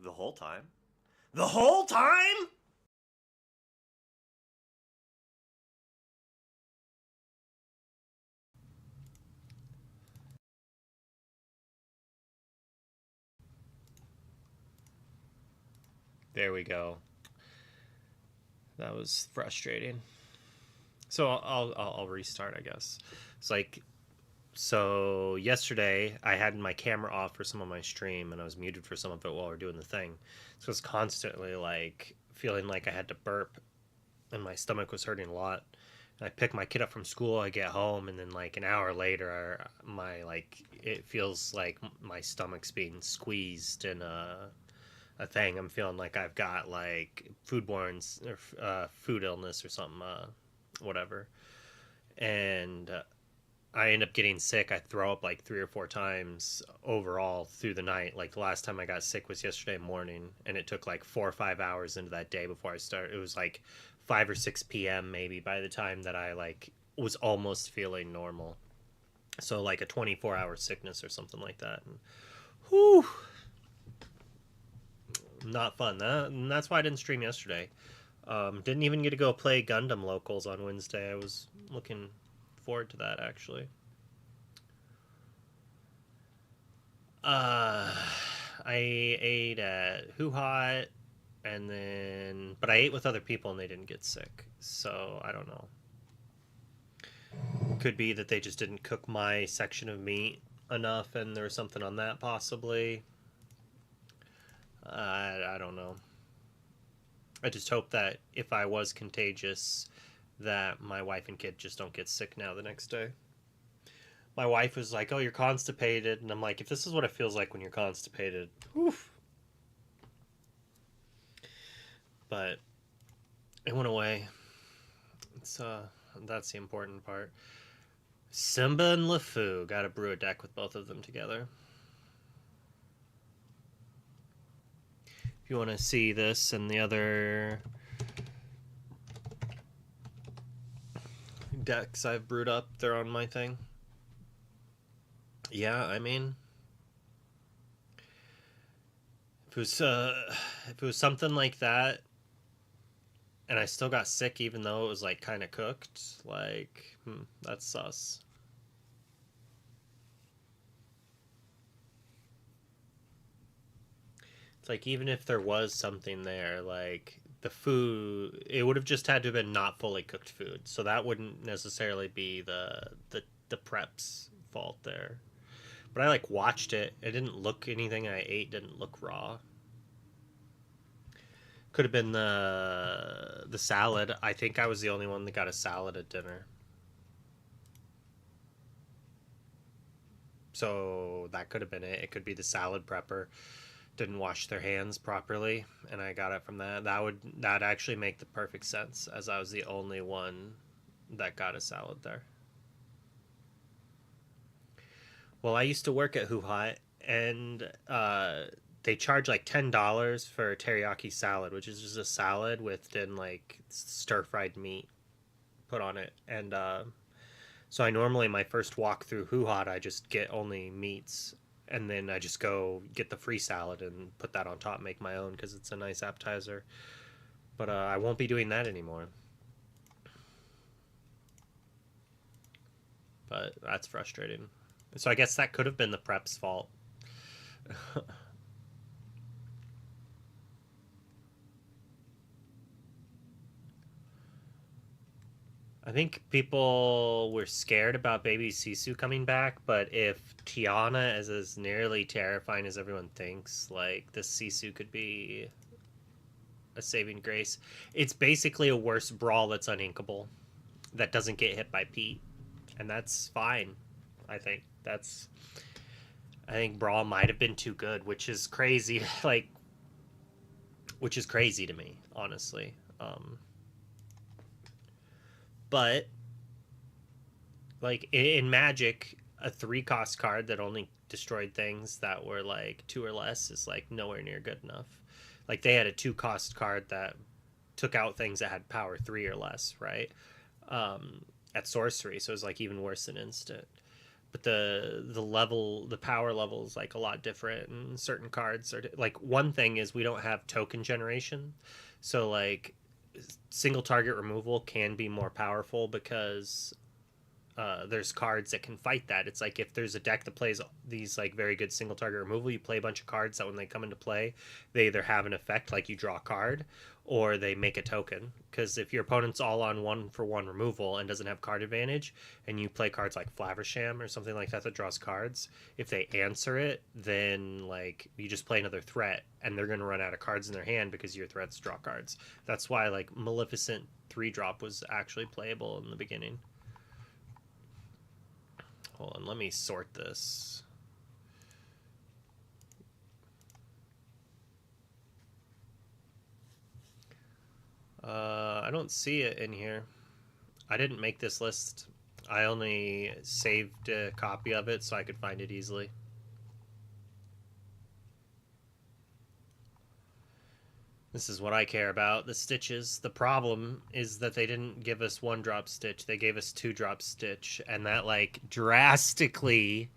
The whole time? The whole time? There we go. That was frustrating. So I'll restart, I guess. It's like, so yesterday I had my camera off for some of my stream and I was muted for some of it while we are doing the thing. So I was constantly like feeling like I had to burp and my stomach was hurting a lot. And I pick my kid up from school, I get home, and then like an hour later, my like it feels like my stomach's being squeezed in a thing. I'm feeling like I've got like foodborne or food illness or something, whatever. And I end up getting sick. I throw up like 3 or 4 times overall through the night. Like the last time I got sick was yesterday morning, and it took like 4 or 5 hours into that day before I started. It was like 5 or 6 p.m. maybe by the time that I like was almost feeling normal. So like a 24-hour sickness or something like that. And, whew, not fun. That's why I didn't stream yesterday. Didn't even get to go play Gundam Locals on Wednesday. I was looking forward to that actually. Uh, I ate at Who Hot, and then but I ate with other people and they didn't get sick. So I don't know. Could be that they just didn't cook my section of meat enough, and there was something on that possibly. I don't know. I just hope that if I was contagious, that my wife and kid just don't get sick now the next day. My wife was like, "Oh, you're constipated," and I'm like, "If this is what it feels like when you're constipated, oof." But it went away. It's that's the important part. Simba and LeFou got to brew a deck with both of them together. If you want to see this and the other decks I've brewed up, they're on my thing. Yeah, I mean, if it was something like that, and I still got sick even though it was like kind of cooked, like that's sus. It's like even if there was something there, like the food, it would have just had to have been not fully cooked food, so that wouldn't necessarily be the prep's fault there. But I like watched it. It didn't look anything I ate didn't look raw. Could have been the salad. I think I was the only one that got a salad at dinner. So that could have been it. It could be the salad prepper didn't wash their hands properly, and I got it from that. That actually make the perfect sense, as I was the only one that got a salad there. Well, I used to work at Who Hot, and they charge like $10 for teriyaki salad, which is just a salad with then like stir fried meat put on it. And so I normally my first walk through Who Hot, I just get only meats, and then I just go get the free salad and put that on top, make my own because it's a nice appetizer. But I won't be doing that anymore. But that's frustrating. So I guess that could have been the prep's fault. I think people were scared about baby Sisu coming back, but if Tiana is as nearly terrifying as everyone thinks, like this Sisu could be a saving grace. It's basically a worse brawl that's uninkable, that doesn't get hit by Pete, and that's fine. I think that's. I think brawl might have been too good, which is crazy. Like, which is crazy to me, honestly. But like in Magic, a 3 cost card that only destroyed things that were like 2 or less is like nowhere near good enough. Like they had a 2 cost card that took out things that had power 3 or less, right? At sorcery, so it was like even worse than instant. but the power level is like a lot different, and certain cards are like, one thing is we don't have token generation, so like single target removal can be more powerful because there's cards that can fight that. It's like if there's a deck that plays these like very good single target removal, you play a bunch of cards that when they come into play, they either have an effect like you draw a card, or they make a token. Because if your opponent's all on 1-for-1 removal and doesn't have card advantage, and you play cards like Flaversham or something like that that draws cards, if they answer it, then like you just play another threat, and they're going to run out of cards in their hand because your threats draw cards. That's why like Maleficent 3-drop was actually playable in the beginning. Hold on, let me sort this. I don't see it in here. I didn't make this list. I only saved a copy of it so I could find it easily. This is what I care about, the stitches. The problem is that they didn't give us 1-drop stitch. They gave us 2-drop stitch, and that like drastically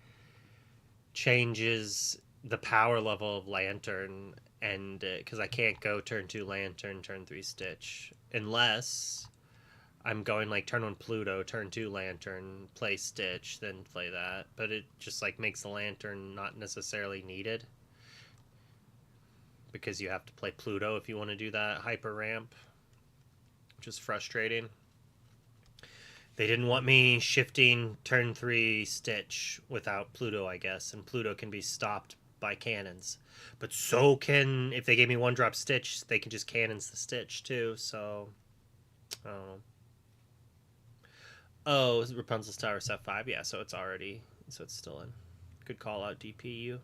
changes the power level of Lantern, and because I can't go turn 2 Lantern, turn 3 Stitch, unless I'm going like turn 1 Pluto, turn 2 Lantern, play Stitch, then play that. But it just like makes the Lantern not necessarily needed, because you have to play Pluto if you want to do that hyper ramp, which is frustrating. They didn't want me shifting turn 3 Stitch without Pluto, I guess, and Pluto can be stopped by cannons. But so can, if they gave me 1-drop Stitch, they can just cannons the Stitch too, so I don't know. Oh, Rapunzel's Tower set 5, yeah, so it's still in. Good call out, DPU.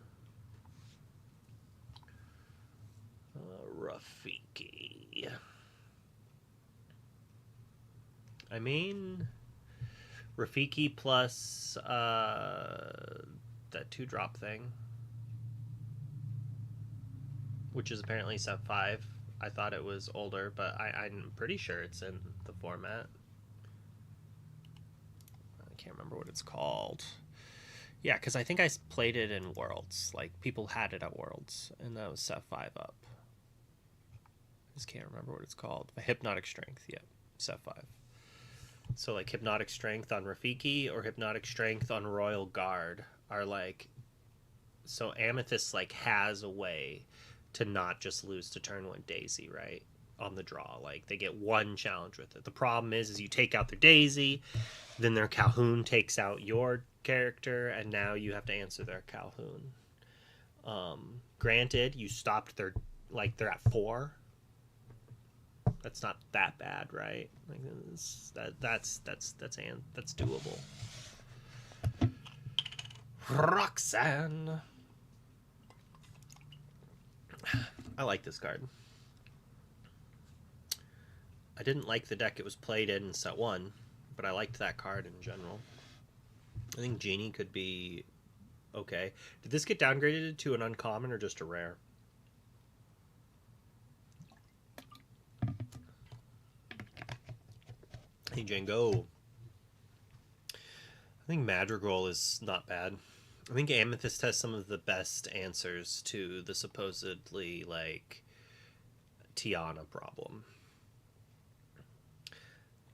Rafiki. I mean, Rafiki plus that 2-drop thing, which is apparently set 5. I thought it was older, but I'm pretty sure it's in the format. I can't remember what it's called. Yeah, because I think I played it in Worlds. Like, people had it at Worlds, and that was set 5 up. I just can't remember what it's called. Hypnotic Strength, yeah, set 5. So like Hypnotic Strength on Rafiki or Hypnotic Strength on Royal Guard are like, so Amethyst like has a way to not just lose to turn 1 Daisy, right? On the draw, like they get 1 challenge with it. The problem is you take out their Daisy, then their Calhoun takes out your character, and now you have to answer their Calhoun. Granted, you stopped their, like they're at 4. That's not that bad, right? Like that's doable. Roxanne. I like this card. I didn't like the deck it was played in set 1, but I liked that card in general. I think Genie could be okay. Did this get downgraded to an uncommon or just a rare? Hey, Django. I think Madrigal is not bad. I think Amethyst has some of the best answers to the supposedly, like, Tiana problem.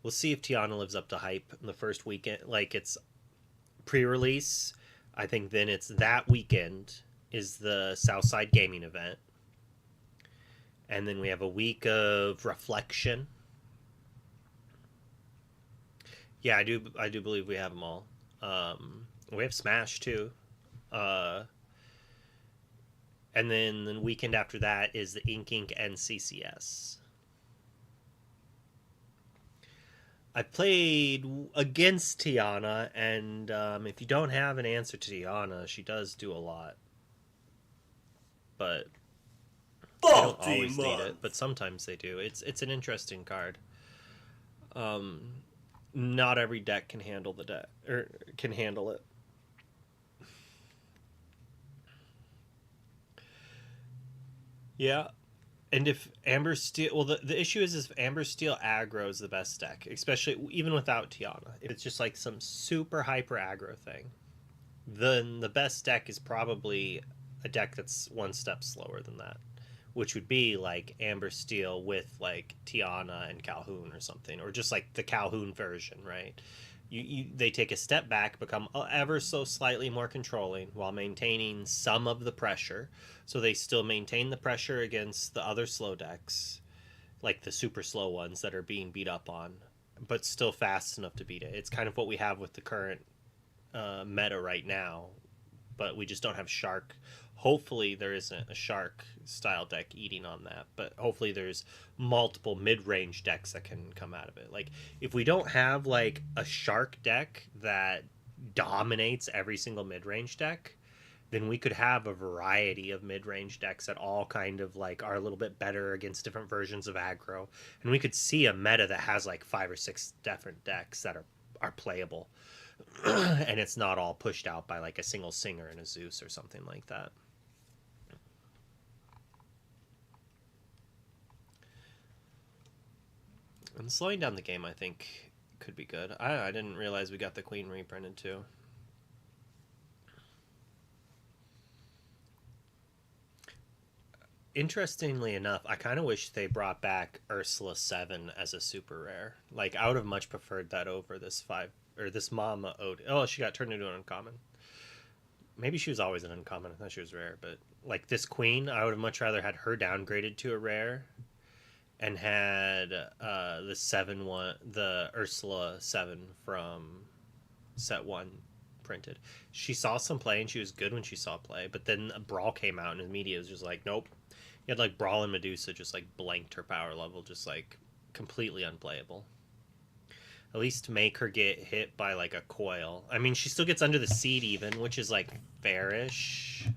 We'll see if Tiana lives up to hype in the first weekend. Like, it's pre-release. I think then it's that weekend is the Southside Gaming event. And then we have a week of reflection. Yeah, I do believe we have them all. We have Smash too. And then the weekend after that is the Ink and CCS. I played against Tiana, and if you don't have an answer to Tiana, she does do a lot. But they don't always need it, but sometimes they do. It's an interesting card. Not every deck can handle the deck, or can handle it. Yeah. And if Amber Steel, well, the issue is if Amber Steel aggro is the best deck, especially even without Tiana. If it's just like some super hyper aggro thing. then the best deck is probably a deck that's one step slower than that, which would be like Amber Steel with like Tiana and Calhoun or something, or just like the Calhoun version, right? They take a step back, become ever so slightly more controlling while maintaining some of the pressure. So they still maintain the pressure against the other slow decks, like the super slow ones that are being beat up on, but still fast enough to beat it. It's kind of what we have with the current meta right now, but we just don't have Shark. Hopefully, there isn't a Shark style deck eating on that, but hopefully, there's multiple mid range decks that can come out of it. Like, if we don't have like a Shark deck that dominates every single mid range deck, then we could have a variety of mid range decks that all kind of like are a little bit better against different versions of aggro. And we could see a meta that has like 5 or 6 different decks that are playable. And it's not all pushed out by like a single Singer and a Zeus or something like that. And slowing down the game, I think, could be good. I didn't realize we got the Queen reprinted too. Interestingly enough, I kind of wish they brought back Ursula 7 as a super rare. Like, I would have much preferred that over this 5 or this Mama Ode. Oh, she got turned into an uncommon. Maybe she was always an uncommon. I thought she was rare, but like this Queen, I would have much rather had her downgraded to a rare and had the 7 1, the Ursula 7 from set 1 printed. She saw some play and she was good when she saw play, but then a Brawl came out and the media was just like, nope. You had like Brawl and Medusa just like blanked her power level, just like completely unplayable. At least make her get hit by like a coil. I mean, she still gets under the seat even, which is like fairish.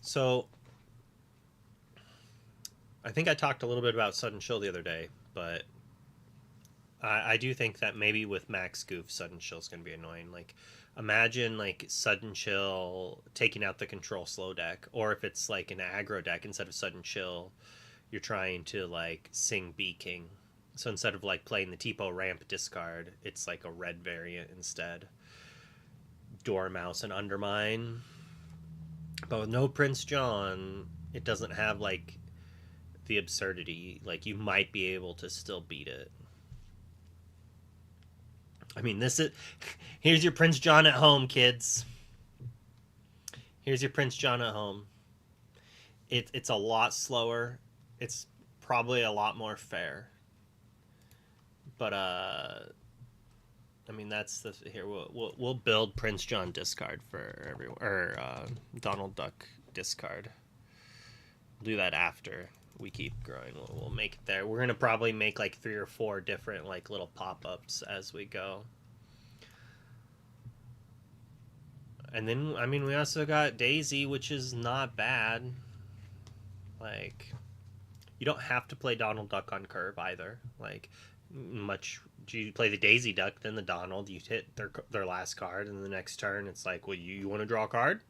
So I think I talked a little bit about Sudden Chill the other day, but I do think that maybe with Max Goof, Sudden Chill is going to be annoying. Like, imagine like Sudden Chill taking out the control slow deck, or if it's like an aggro deck instead of Sudden Chill, you're trying to like sing Bee King. So instead of like playing the Tipo ramp discard, it's like a red variant instead. Dormouse and Undermine. But with no Prince John, it doesn't have like the absurdity. Like, you might be able to still beat it. I mean, this is. Here's your Prince John at home, kids. Here's your Prince John at home. It's a lot slower. It's probably a lot more fair. But I mean, that's the here. We'll build Prince John discard for everyone, or Donald Duck discard. We'll do that after we keep growing. We'll make it there. We're gonna probably make like 3 or 4 different like little pop-ups as we go. And then I mean, we also got Daisy, which is not bad. Like, you don't have to play Donald Duck on curve either. Like, much you play the Daisy Duck, then the Donald, you hit their last card, and the next turn it's like, well, you want to draw a card?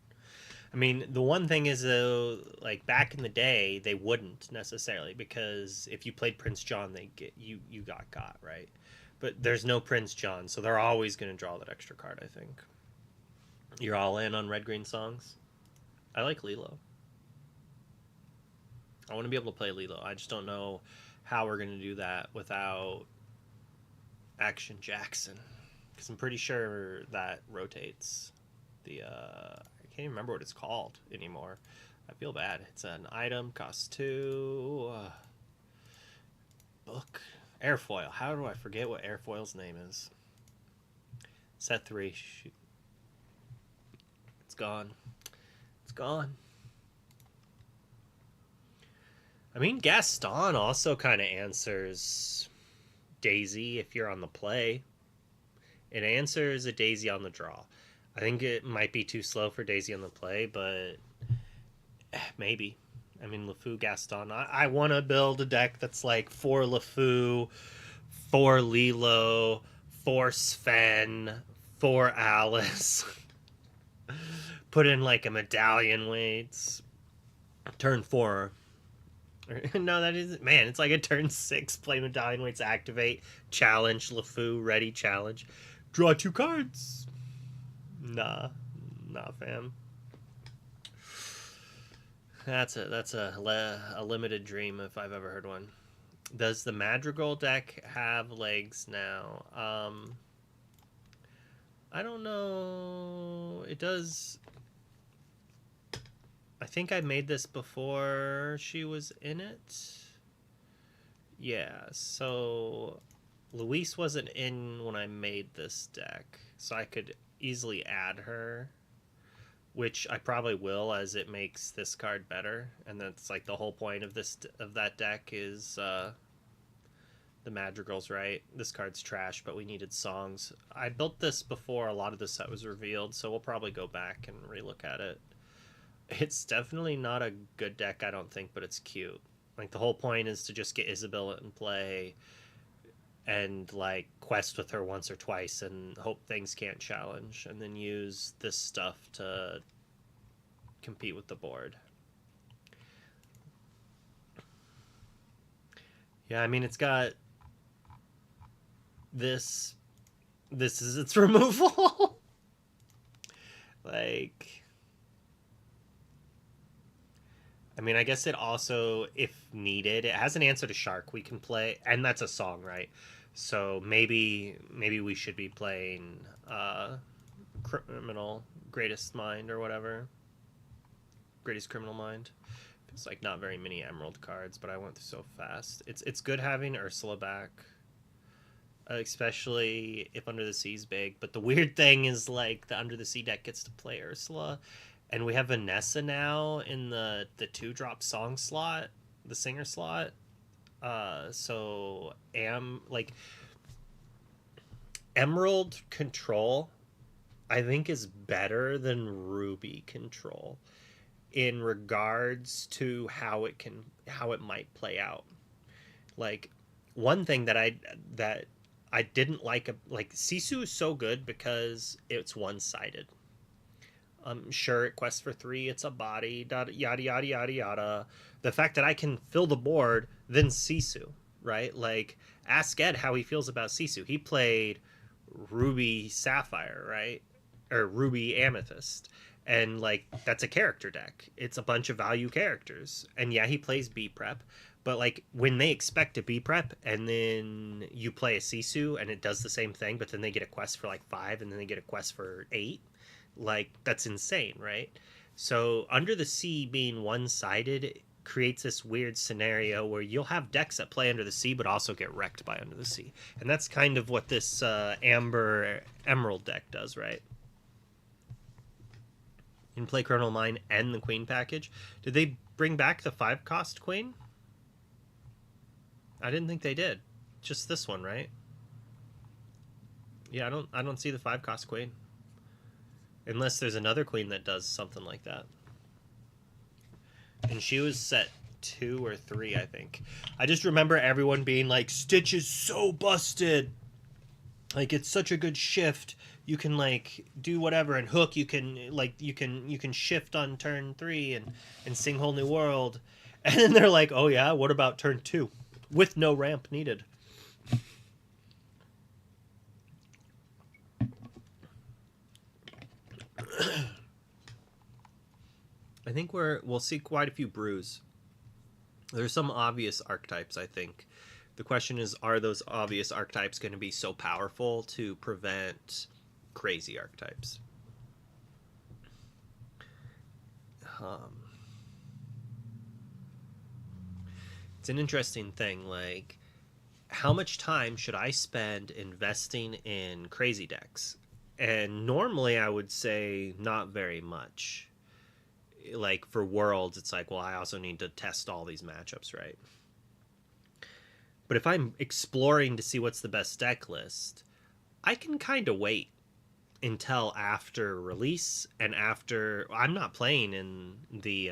I mean, the one thing is though, like back in the day, they wouldn't necessarily, because if you played Prince John, they get you got right. But there's no Prince John, so they're always going to draw that extra card. I think. You're all in on Red Green Songs. I like Lilo. I want to be able to play Lilo. I just don't know how we're going to do that without Action Jackson, because I'm pretty sure that rotates the I can't even remember what it's called anymore. I feel bad. It's an item, costs 2. Book. Airfoil. How do I forget what Airfoil's name is? Set 3. Shoot. It's gone. It's gone. I mean, Gaston also kind of answers Daisy if you're on the play. It answers a Daisy on the draw. I think it might be too slow for Daisy on the play, but maybe. I mean, LeFou, Gaston. I want to build a deck that's like 4 LeFou, 4 Lilo, 4 Sven, 4 Alice. Put in like a medallion waits. Turn 4. No, that isn't. Man, it's like a turn 6. Play Medallion Waits activate. Challenge. LeFou ready challenge. Draw 2 cards. Nah. Nah, fam. That's a limited dream if I've ever heard one. Does the Madrigal deck have legs now? I don't know. It does. I think I made this before she was in it. Yeah, so Luis wasn't in when I made this deck, so I could easily add her, which I probably will, as it makes this card better. And that's like the whole point of that deck is the Madrigal's, right? This card's trash, but we needed songs. I built this before a lot of the set was revealed, so we'll probably go back and relook at it. It's definitely not a good deck, I don't think, but it's cute. Like, the whole point is to just get Isabella in play and, like, quest with her once or twice and hope things can't challenge, and then use this stuff to compete with the board. Yeah, I mean, it's got this is its removal. Like, I mean, I guess it also, if needed, it has an answer to Shark we can play, and that's a song, right? So maybe we should be playing Criminal Greatest Mind or whatever. Greatest Criminal Mind. It's like not very many Emerald cards, but I went through so fast. It's good having Ursula back, especially if Under the Sea's big. But the weird thing is, like, the Under the Sea deck gets to play Ursula, and we have Vanessa now in the 2-drop song slot, the singer slot. So Emerald Control, I think, is better than Ruby Control in regards to how it might play out. Like, one thing that I didn't like Sisu is so good because it's one-sided. Sure, it quests for 3, it's a body, yada yada yada yada. The fact that I can fill the board, then Sisu, right? Like, ask Ed how he feels about Sisu. He played Ruby Sapphire, right? Or Ruby Amethyst. And, like, that's a character deck. It's a bunch of value characters. And yeah, he plays B-Prep. But, like, when they expect a B-Prep and then you play a Sisu and it does the same thing, but then they get a quest for, like, 5 and then they get a quest for 8, like, that's insane, right? So Under the Sea being one-sided creates this weird scenario where you'll have decks that play Under the Sea but also get wrecked by Under the Sea. And that's kind of what this Amber Emerald deck does, right? You can play Criminal Mind and the Queen package. Did they bring back the 5-cost Queen? I didn't think they did. Just this one, right? Yeah, I don't see the 5-cost Queen. Unless there's another Queen that does something like that. And she was set 2 or 3, I think. I just remember everyone being like, Stitch is so busted. Like, it's such a good shift. You can, like, do whatever, and Hook, you can, like, you can shift on turn 3 and sing Whole New World. And then they're like, oh yeah, what about turn 2? With no ramp needed. I think we'll see quite a few brews. There's some obvious archetypes, I think. The question is, are those obvious archetypes going to be so powerful to prevent crazy archetypes? It's an interesting thing. Like, how much time should I spend investing in crazy decks? And normally I would say not very much. Like, for Worlds, it's like, well, I also need to test all these matchups, right? But if I'm exploring to see what's the best deck list, I can kind of wait until after release and after. I'm not playing in the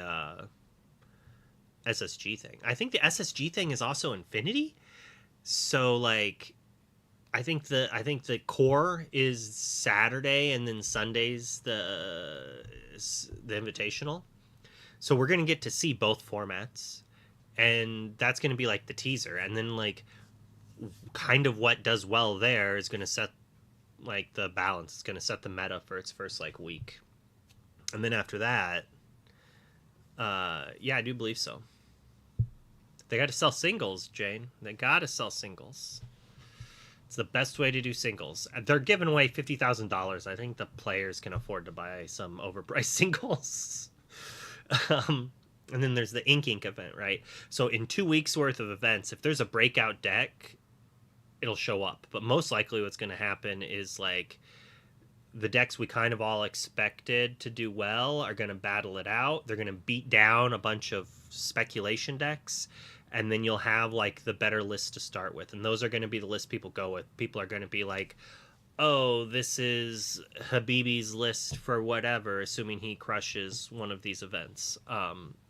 SSG thing. I think the SSG thing is also Infinity. So, like, I think the core is Saturday and then Sunday's the Invitational. So we're going to get to see both formats. and that's going to be like the teaser, and then like kind of what does well there is going to set like the balance. It's going to set the meta for its first like week, and then after that, yeah, I do believe so. They got to sell singles, Jane. They got to sell singles. It's the best way to do singles. They're giving away $50,000. I think the players can afford to buy some overpriced singles. And then there's the Ink event, right? So in 2 weeks worth of events, if there's a breakout deck, it'll show up. But most likely what's going to happen is like the decks we kind of all expected to do well are going to battle it out. They're going to beat down a bunch of speculation decks, and then you'll have like the better list to start with, and those are going to be the list people go with. People are going to be like, oh, this is Habibi's list for whatever, assuming he crushes one of these events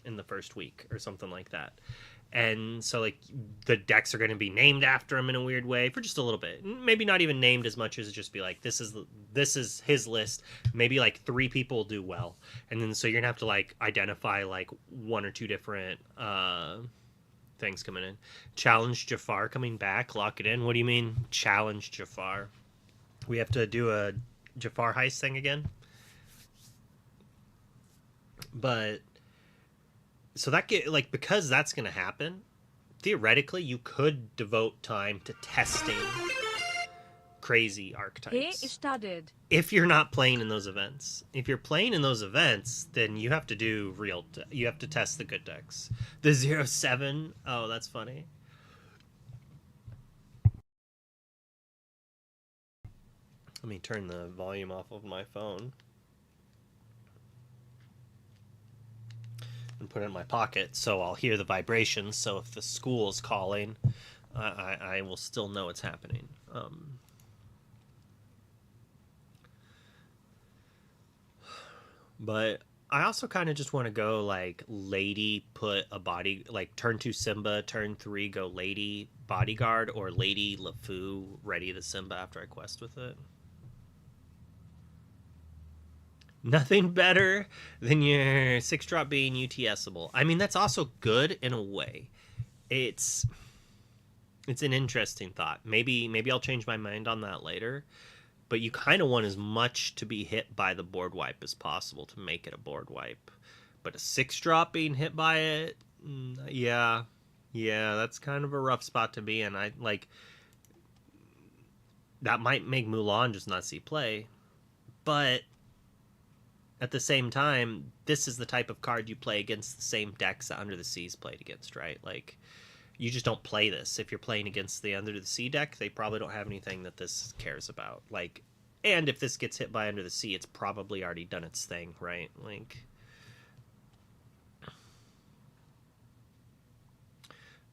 in the first week or something like that. And so like the decks are going to be named after him in a weird way for just a little bit. Maybe not even named as much as just be like, this is his list. Maybe like 3 people do well, and then so you're gonna have to like identify like 1 or 2 different things coming in. Challenge Jafar coming back. Lock it in. What do you mean challenge Jafar? We have to do a Jafar heist thing again. But so that get like, because that's going to happen, theoretically you could devote time to testing crazy archetypes. He studied. If you're not playing in those events. If you're playing in those events, then you have to do you have to test the good decks. The 0-7, oh, that's funny. Let me turn the volume off of my phone and put it in my pocket so I'll hear the vibrations. So if the school's calling, I will still know it's happening. But I also kind of just want to go like Lady put a body, like turn 2 Simba, turn 3 go Lady Bodyguard, or Lady LeFou ready the Simba after I quest with it. Nothing better than your 6-drop being UTSable. I mean, that's also good in a way. It's an interesting thought. Maybe I'll change my mind on that later. But you kind of want as much to be hit by the board wipe as possible to make it a board wipe. But a 6-drop being hit by it, yeah, that's kind of a rough spot to be in. I like that might make Mulan just not see play, but at the same time, this is the type of card you play against the same decks that Under the Sea's played against, right? Like, you just don't play this. If you're playing against the Under the Sea deck, they probably don't have anything that this cares about. Like, and if this gets hit by Under the Sea, it's probably already done its thing, right? Like,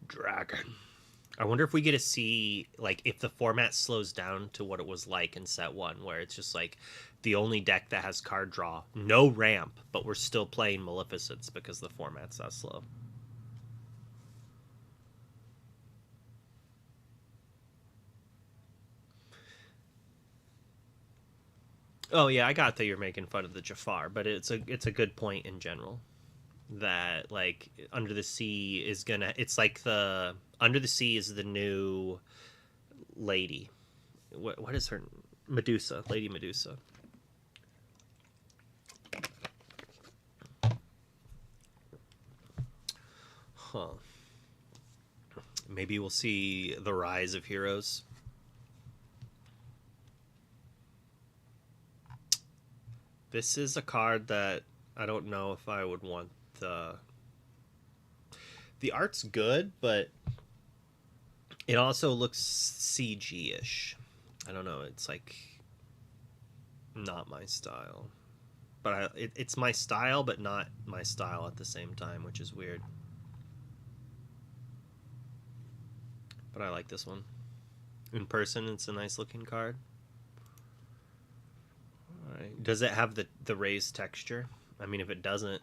Dragon. I wonder if we get to see, like, if the format slows down to what it was like in set 1, where it's just, like, the only deck that has card draw. No ramp, but we're still playing Maleficents because the format's that slow. Oh, yeah, I got that you're making fun of the Jafar, but it's a good point in general. That, like, Under the Sea is gonna... It's like the... Under the Sea is the new lady. What is her... Medusa. Lady Medusa. Huh. Maybe we'll see the rise of heroes. This is a card that I don't know if I would want the art's good, but it also looks CG-ish. I don't know. It's like not my style, but it's my style, but not my style at the same time, which is weird. But I like this one. In person, it's a nice looking card. All right. Does it have the raised texture? I mean, if it doesn't,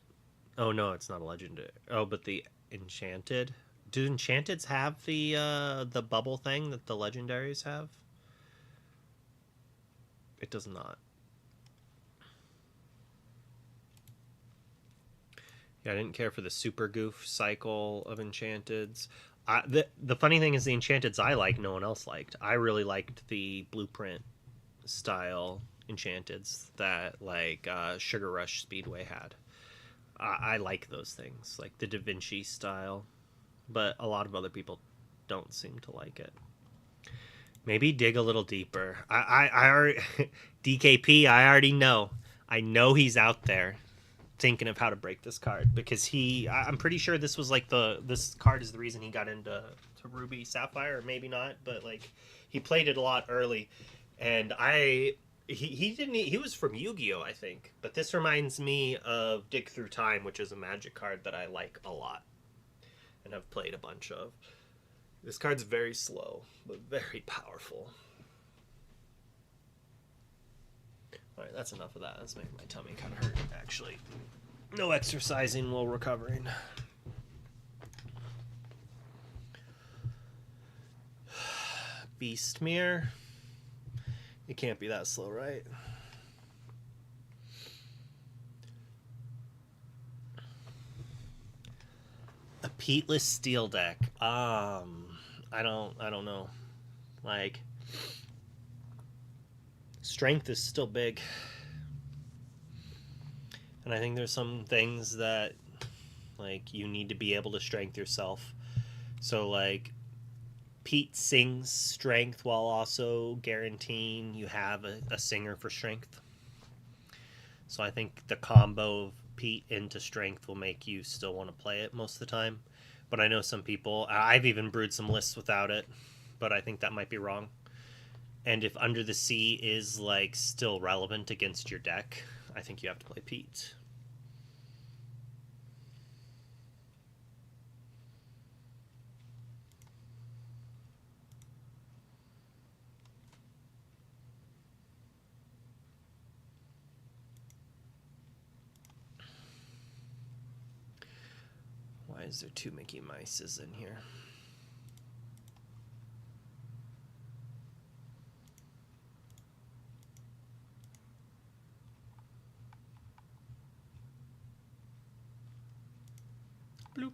oh no, it's not a legendary. Oh, but the enchanted. Do enchanteds have the bubble thing that the legendaries have? It does not. Yeah, I didn't care for the super goof cycle of Enchanteds. The funny thing is the Enchanteds I like, no one else liked. I really liked the blueprint style Enchanteds that like Sugar Rush Speedway had. I like those things, like the Da Vinci style, but a lot of other people don't seem to like it. Maybe dig a little deeper. I already, DKP. I already know. I know he's out there thinking of how to break this card because I'm pretty sure this was like this card is the reason he got into Ruby Sapphire, or maybe not, but like he played it a lot early, and he didn't he was from Yu-Gi-Oh, I think, but this reminds me of Dig Through Time, which is a Magic card that I like a lot and I've played a bunch of. This card's very slow but very powerful. All right, that's enough of that. That's making my tummy kind of hurt, actually. No exercising while recovering. Beastmere. It can't be that slow, right? A peatless steel deck. I don't know. Like, strength is still big. And I think there's some things that like you need to be able to strength yourself. So like Pete sings strength while also guaranteeing you have a singer for strength. So I think the combo of Pete into strength will make you still want to play it most of the time. But I know some people, I've even brewed some lists without it, but I think that might be wrong. And if Under the Sea is like still relevant against your deck, I think you have to play Pete. Why is there two Mickey Mices in here? Bloop.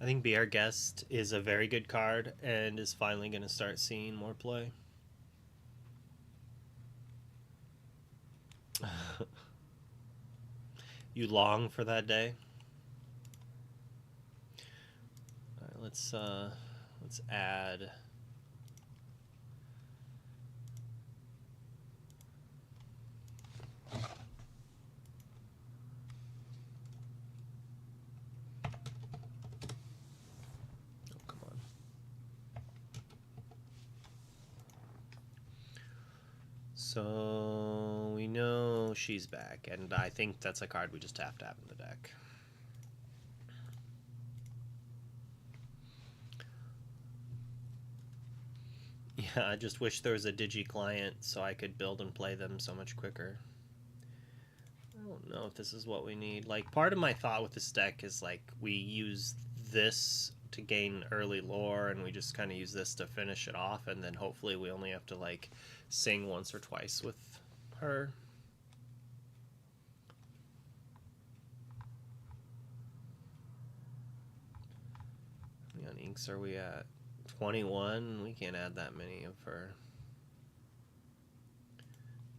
I think Be Our Guest is a very good card and is finally going to start seeing more play. You long for that day? All right, let's add. Oh, come on. So we know she's back, and I think that's a card we just have to have in the deck. Yeah, I just wish there was a Digi client so I could build and play them so much quicker. I don't know if this is what we need. Like, part of my thought with this deck is like we use this to gain early lore, and we just kind of use this to finish it off, and then hopefully we only have to like sing once or twice with her. How many on inks are we at? 21. We can't add that many of her.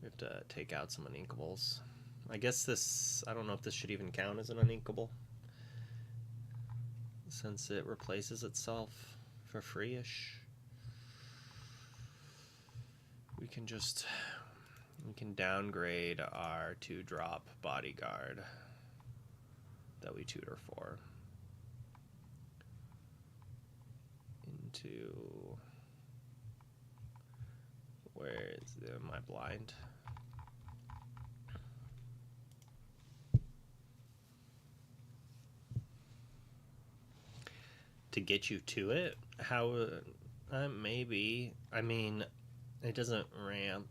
We have to take out some uninkables. I guess this, I don't know if this should even count as an uninkable, since it replaces itself for free-ish. We can downgrade our 2-drop bodyguard that we tutor for into, where is the, am I blind? To get you to it? How? Maybe. I mean, it doesn't ramp.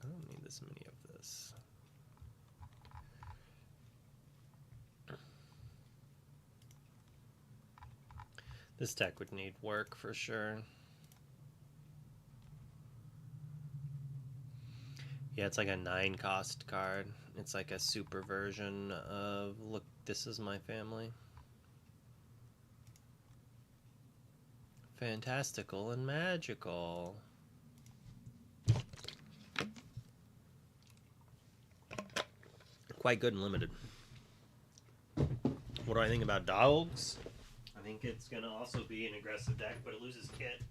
I don't need this many of this. This deck would need work for sure. Yeah, it's like a 9-cost card. It's like a super version of, look, this is my family. Fantastical and magical. Quite good and limited. What do I think about dogs? I think it's going to also be an aggressive deck, but it loses kit.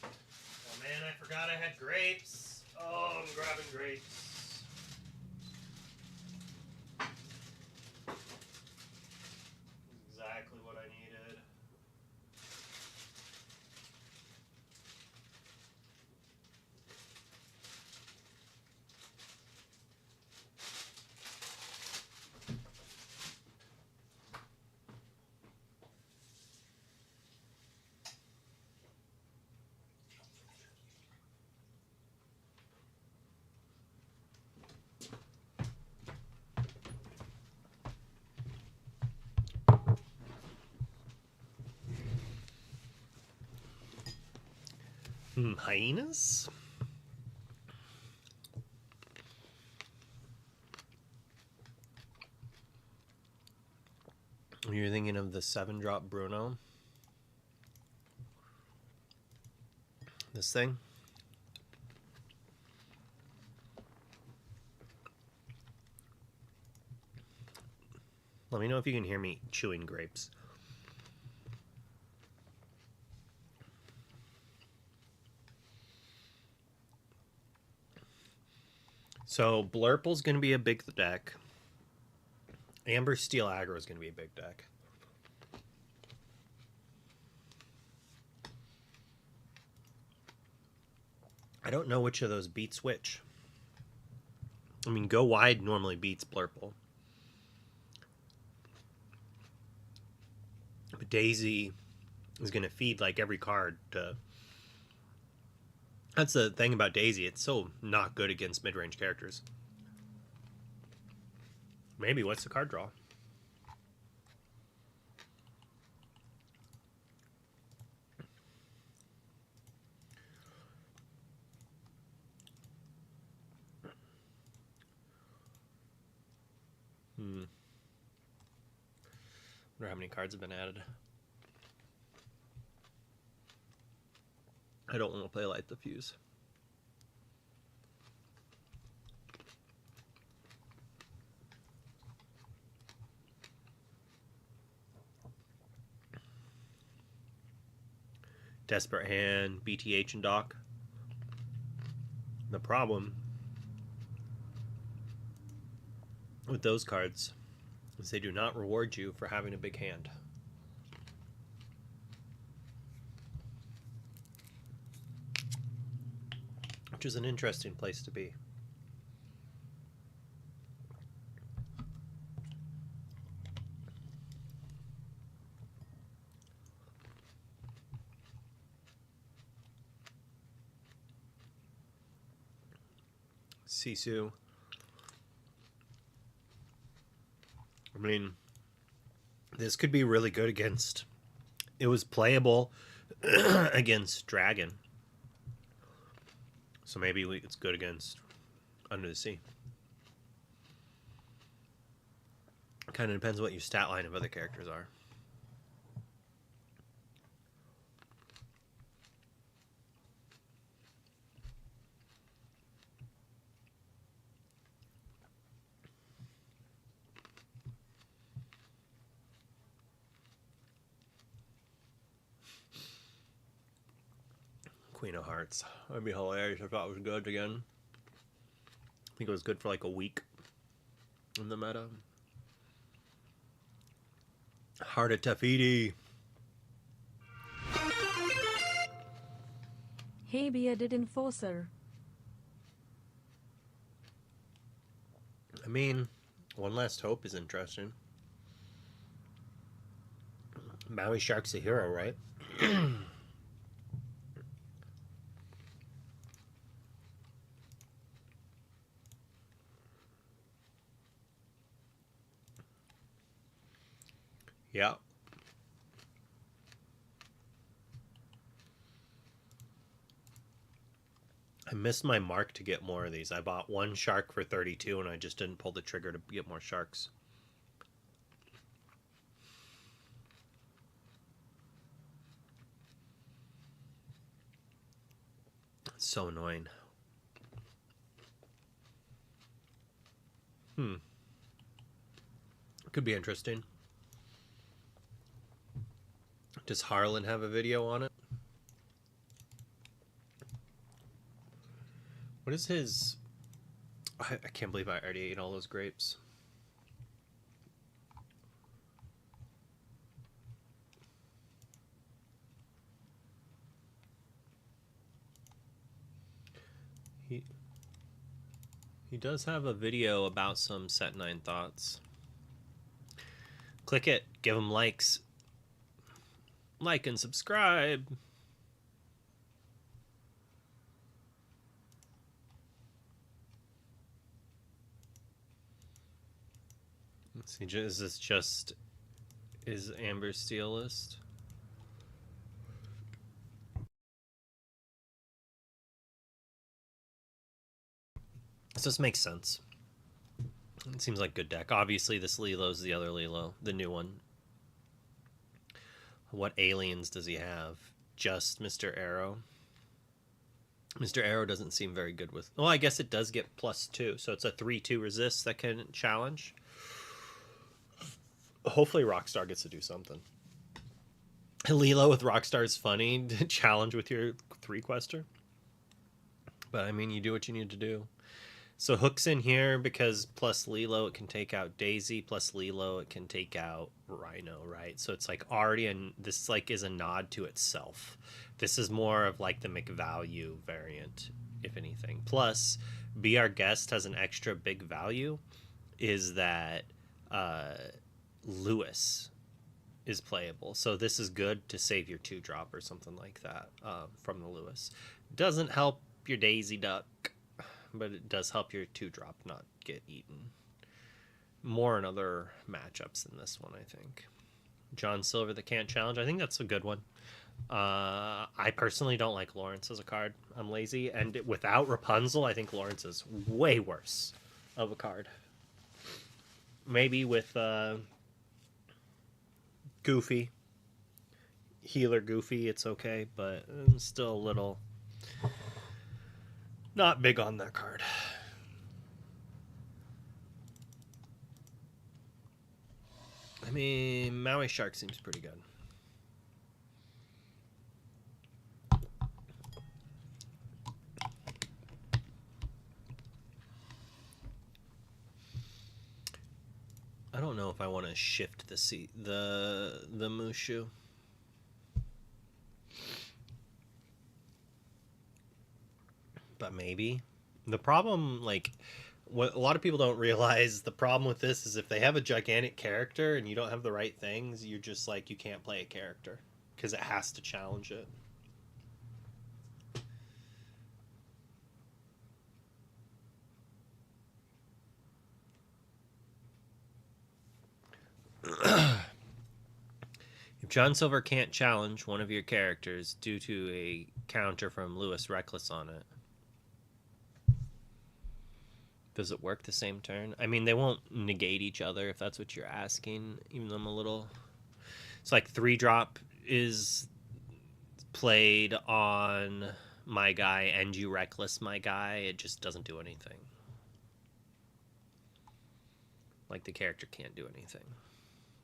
Oh man, I forgot I had grapes. Oh, I'm grabbing grapes. Exactly what I needed. Hyenas? You're thinking of the 7-drop Bruno? This thing? Let me know if you can hear me chewing grapes. So Blurple's going to be a big deck. Amber Steel Aggro is going to be a big deck. I don't know which of those beats which. I mean, Go Wide normally beats Blurple. But Daisy is going to feed like every card to... That's the thing about Daisy. It's so not good against mid-range characters. Maybe. What's the card draw? Wonder how many cards have been added. I don't want to play Light the Fuse. Desperate Hand, BTH, and Doc. The problem with those cards is they do not reward you for having a big hand. Which is an interesting place to be. Sisu. I mean, this could be really good against... It was playable against Dragon. So maybe it's good against Under the Sea. Kind of depends what your stat line of other characters are. Queen of Hearts. That'd be hilarious if that was good again. I think it was good for like a week in the meta. Heart of Tafiti. Hey, bearded enforcer. I mean, One Last Hope is interesting. Maui Shark's a hero, right? Yeah. I missed my mark to get more of these. I bought one shark for 32 and I just didn't pull the trigger to get more sharks. It's so annoying. Could be interesting. Does Harlan have a video on it? What is his... I can't believe I already ate all those grapes. He does have a video about some Set 9 thoughts. Click it. Give him likes. Like and subscribe. Let's see, is this just... Is Amber Steel list? This makes sense. It seems like good deck. Obviously, this Lilo's the other Lilo, the new one. What aliens does he have? Just Mr. Arrow. Mr. Arrow doesn't seem very good with... Well, I guess it does get +2, so it's a 3-2 resist that can challenge. Hopefully Rockstar gets to do something. Lilo with Rockstar is funny to challenge with your 3-quester. But, I mean, you do what you need to do. So Hook's in here because plus Lilo it can take out Daisy, plus Lilo it can take out Rhino, right? So it's like already, and this like is a nod to itself. This is more of like the McValue variant, if anything. Plus, Be Our Guest has an extra big value, is that Lewis is playable. So this is good to save your 2-drop or something like that from the Lewis. Doesn't help your Daisy Duck, but it does help your 2-drop not get eaten. More in other matchups than this one, I think. John Silver, the Can't Challenge. I think that's a good one. I personally don't like Lawrence as a card. I'm lazy. And without Rapunzel, I think Lawrence is way worse of a card. Maybe with Goofy. Healer Goofy, it's okay. But I'm still a little... not big on that card. I mean, Maui Shark seems pretty good. I don't know if I want to shift the Mushu. But maybe. The problem, like, what a lot of people don't realize, the problem with this is if they have a gigantic character and you don't have the right things, you're just like, you can't play a character because it has to challenge it. If John Silver can't challenge one of your characters due to a counter from Lewis Reckless on it, does it work the same turn? I mean, they won't negate each other if that's what you're asking, even though I'm a little... It's like 3-drop is played on my guy and you Reckless my guy. It just doesn't do anything. Like the character can't do anything,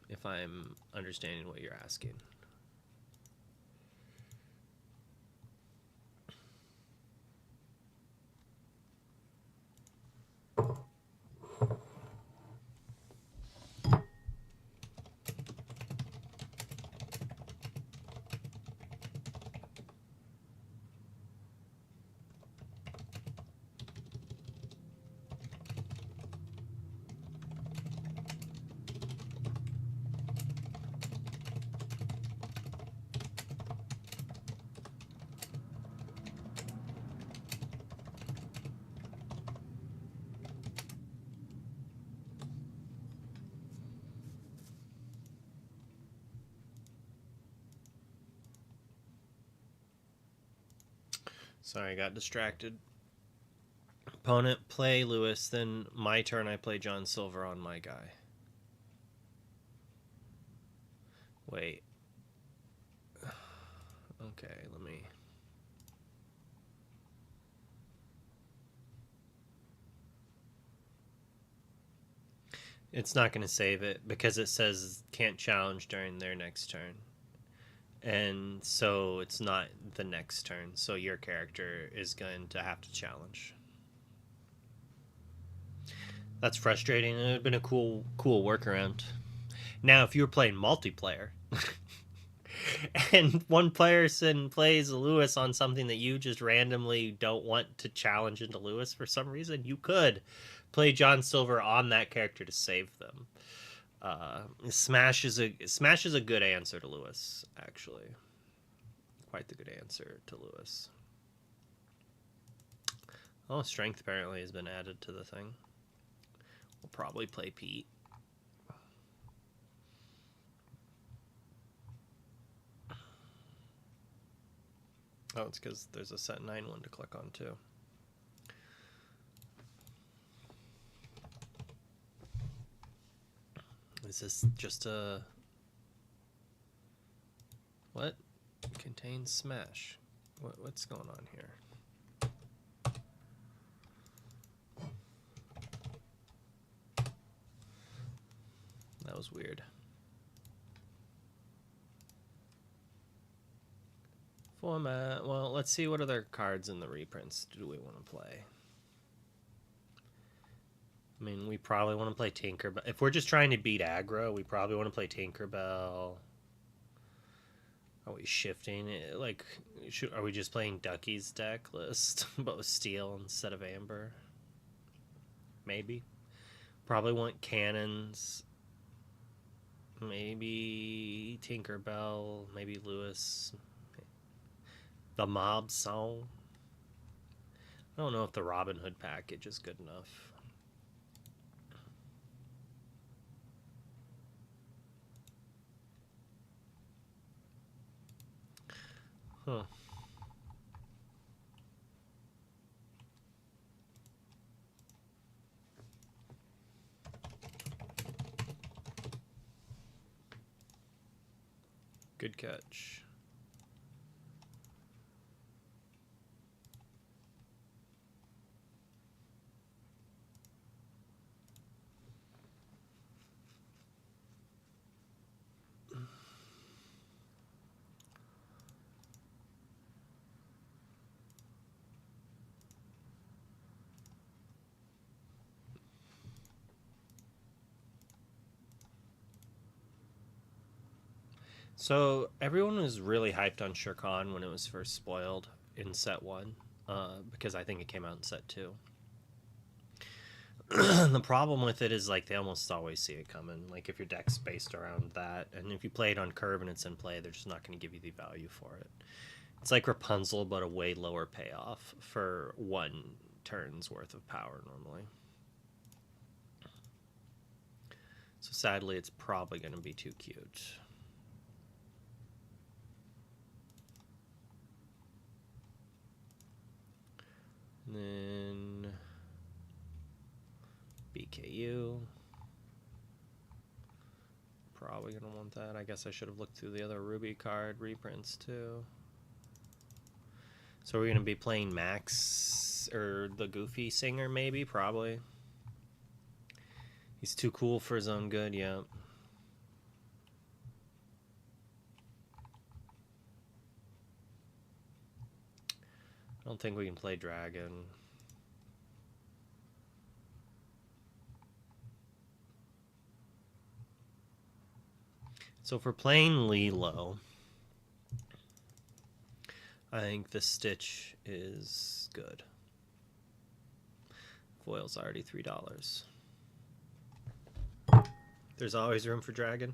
if I'm understanding what you're asking. Sorry, I got distracted. Opponent, play Lewis. Then my turn, I play John Silver on my guy. Wait. Okay, let me... It's not going to save it because it says can't challenge during their next turn. And so it's not the next turn. So your character is going to have to challenge. That's frustrating. It would have been a cool workaround. Now, if you were playing multiplayer and one person plays Lewis on something that you just randomly don't want to challenge into Lewis for some reason, you could play John Silver on that character to save them. Smash is a good answer to Lewis, actually. Quite the good answer to Lewis. Oh, strength apparently has been added to the thing. We'll probably play Pete. Oh, it's because there's a set 9 one to click on too. Is this just a... What? Contains smash. What's going on here? That was weird. Format. Well, let's see what other cards in the reprints do we want to play. I mean, we probably want to play Tinkerbell. If we're just trying to beat aggro, we probably want to play Tinkerbell. Are we shifting it? Like, are we just playing Ducky's deck list, but with steel instead of amber? Maybe. Probably want cannons. Maybe Tinkerbell. Maybe Lewis. The Mob Song. I don't know if the Robin Hood package is good enough. Huh. Good catch. So everyone was really hyped on Shirkan when it was first spoiled in set 1, because I think it came out in set 2. The problem with it is, like, they almost always see it coming. Like, if your deck's based around that, and if you play it on curve and it's in play, they're just not going to give you the value for it. It's like Rapunzel, but a way lower payoff for 1 turn's worth of power normally. So sadly, it's probably going to be too cute. And then BKU. Probably going to want that. I guess I should have looked through the other Ruby card reprints too. So we're going to be playing Max or the Goofy Singer maybe, probably. He's too cool for his own good, yeah. I don't think we can play Dragon. So if we're playing Lilo, I think the Stitch is good. Foil's already $3. There's always room for Dragon.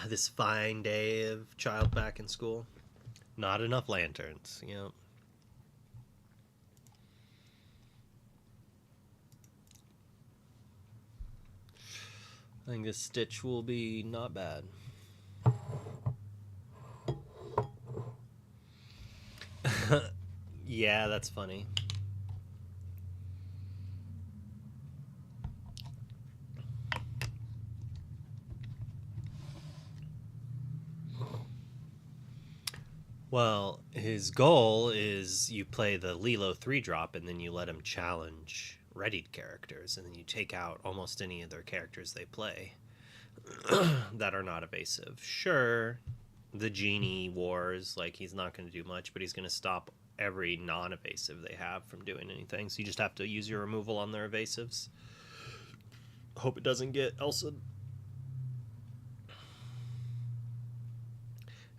This fine day of child back in school. Not enough lanterns, yep. I think this Stitch will be not bad. Yeah, that's funny. Well, his goal is you play the Lilo 3 drop and then you let him challenge readied characters, and then you take out almost any of their characters they play that are not evasive. Sure, the Genie Wars, like, he's not going to do much, but he's going to stop every non evasive they have from doing anything. So you just have to use your removal on their evasives. Hope it doesn't get Elsa.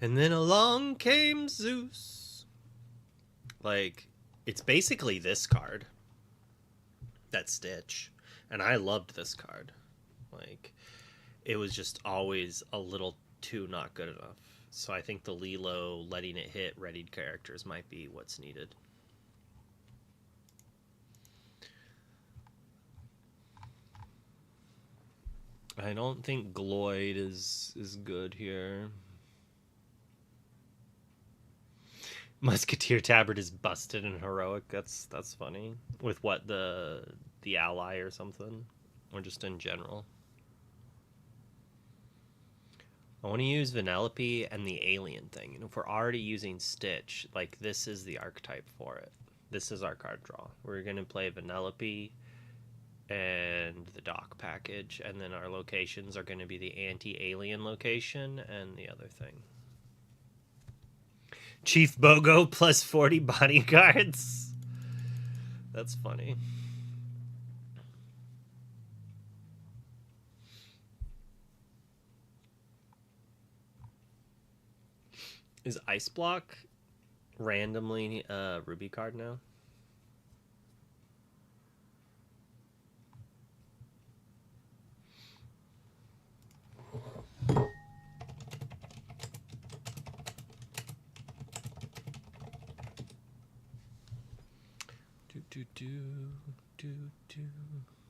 And then along came Zeus. Like, it's basically this card. That Stitch. And I loved this card. Like, it was just always a little too not good enough. So I think the Lilo letting it hit readied characters might be what's needed. I don't think Gloyd is good here. Musketeer Tabard is busted in heroic. That's funny. With what, the ally or something, or just in general. I want to use Vanellope and the alien thing. And if we're already using Stitch, like, this is the archetype for it. This is our card draw. We're gonna play Vanellope and the Doc package, and then our locations are going to be the anti-alien location and the other thing. Chief Bogo plus 40 bodyguards. That's funny. Is Ice Block randomly a Ruby card now?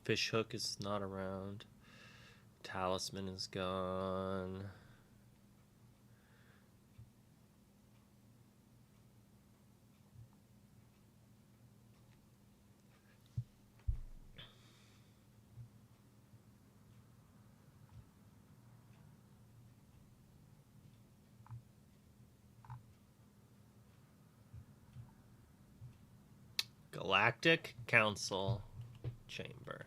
Fish Hook is not around. Talisman is gone. Galactic Council Chamber.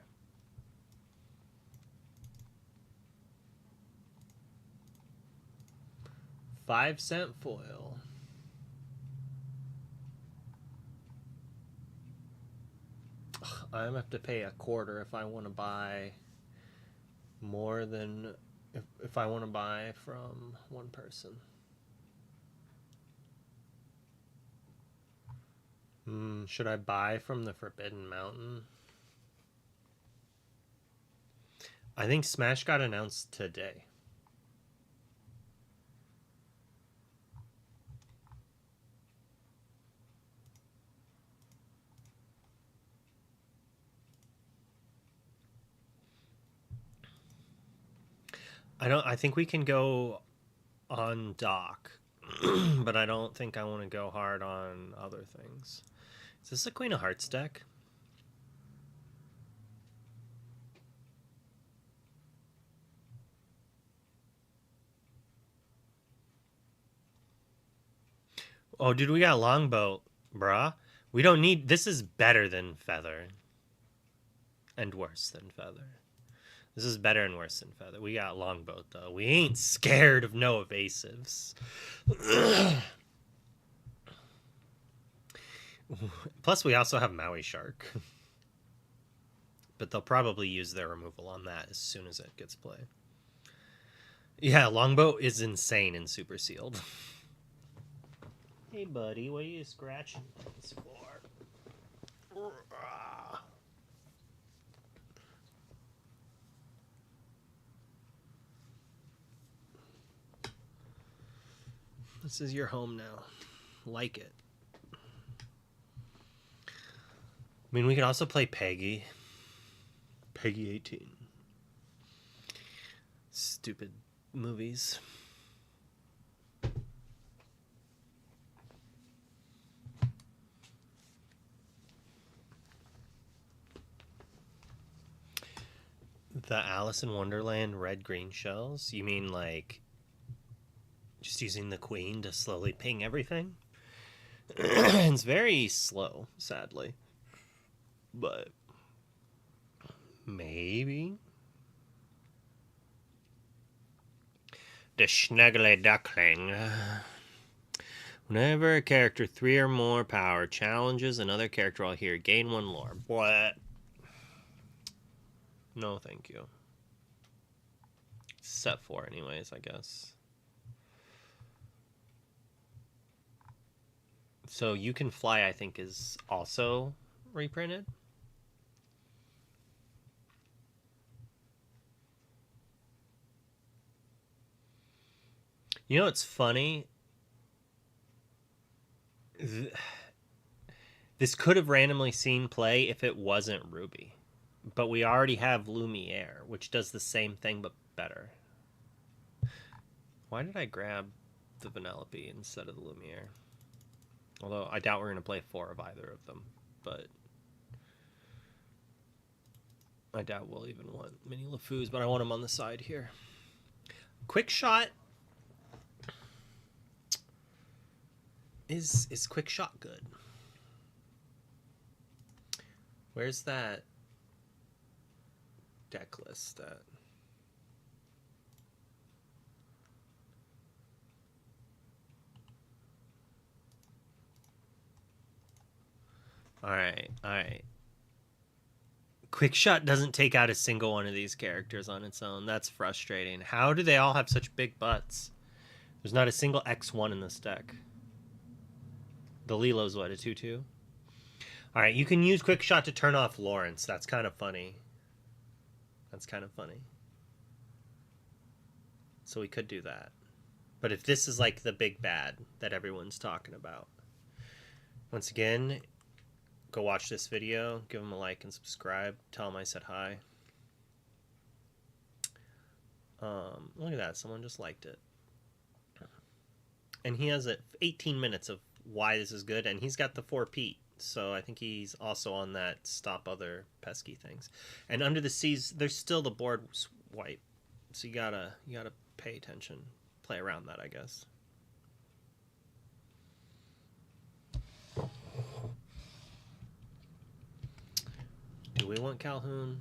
$5 foil. I'm gonna have to pay a quarter if I want to buy more than if I want to buy from one person. Should I buy from the Forbidden Mountain? I think Smash got announced today. I think we can go on Doc, but I don't think I want to go hard on other things. Is this a Queen of Hearts deck? Oh, dude, we got Longboat, bruh. We don't need... This is better than Feather. And worse than Feather. This is better and worse than Feather. We got Longboat, though. We ain't scared of no evasives. Plus, we also have Maui Shark. But they'll probably use their removal on that as soon as it gets played. Yeah, Longboat is insane in Super Sealed. Hey, buddy, what are you scratching things for? This is your home now. Like it. I mean, we could also play Peggy. Peggy 18. Stupid movies. The Alice in Wonderland red-green shells? You mean like just using the queen to slowly ping everything? It's very slow, sadly. But maybe. The Schnuggly Duckling. Whenever a character 3 or more power challenges another character while here, gain 1 lore. What? No, thank you. Set 4 anyways, I guess. So You Can Fly, I think, is also reprinted. You know what's funny? This could have randomly seen play if it wasn't Ruby. But we already have Lumiere, which does the same thing but better. Why did I grab the Vanellope instead of the Lumiere? Although I doubt we're going to play 4 of either of them. But I doubt we'll even want Mini LeFous, but I want them on the side here. Quick Shot. Is Quick Shot good? Where's that deck list at? Alright. Quick Shot doesn't take out a single one of these characters on its own. That's frustrating. How do they all have such big butts? There's not a single X1 in this deck. The Lilo's what, a 2-2? Alright, you can use Quick Shot to turn off Lawrence. That's kind of funny. So we could do that. But if this is like the big bad that everyone's talking about, once again, go watch this video, give them a like and subscribe, tell them I said hi. Look at that, someone just liked it. And he has 18 minutes of why this is good, and he's got the 4 Pete, so I think he's also on that stop other pesky things. And Under the Seas, there's still the board wipe, so you gotta pay attention, play around that, I guess. Do we want Calhoun?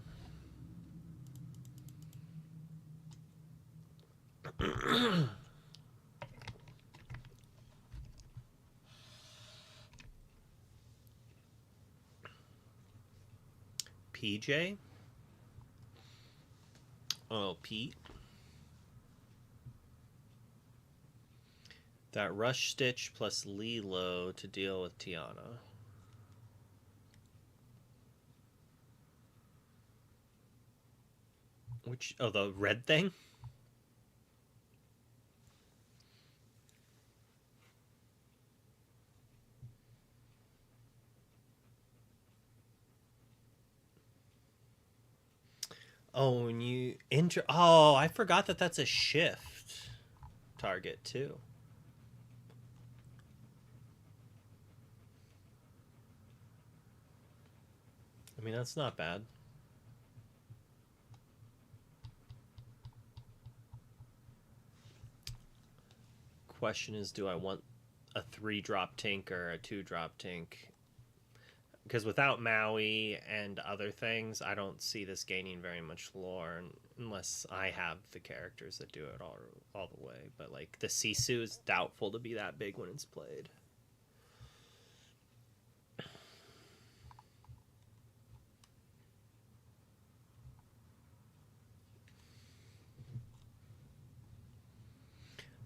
PJ? Oh, Pete. That Rush Stitch plus Lilo to deal with Tiana. Which, oh, the red thing? Oh, when you enter... Oh, I forgot that that's a shift target, too. I mean, that's not bad. Question is, do I want a 3-drop Tink or a 2-drop Tink? Because without Maui and other things, I don't see this gaining very much lore unless I have the characters that do it all the way. But like the Sisu is doubtful to be that big when it's played.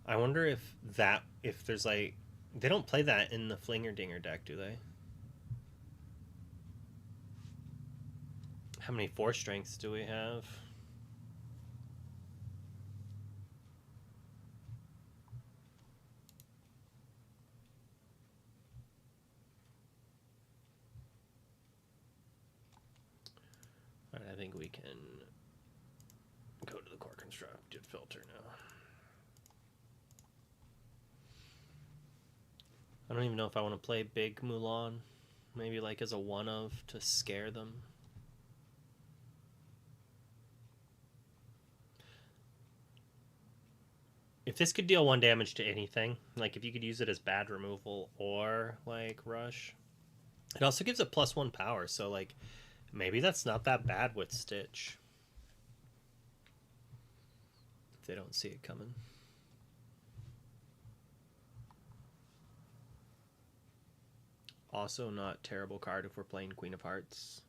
I wonder if there's like, they don't play that in the Flinger Dinger deck, do they? How many 4 strengths do we have? Alright, I think we can go to the core constructed filter now. I don't even know if I want to play big Mulan. Maybe like as a one of to scare them. If this could deal 1 damage to anything, like if you could use it as bad removal or like rush, it also gives it +1 power. So like maybe that's not that bad with Stitch. If they don't see it coming. Also not terrible card if we're playing Queen of Hearts.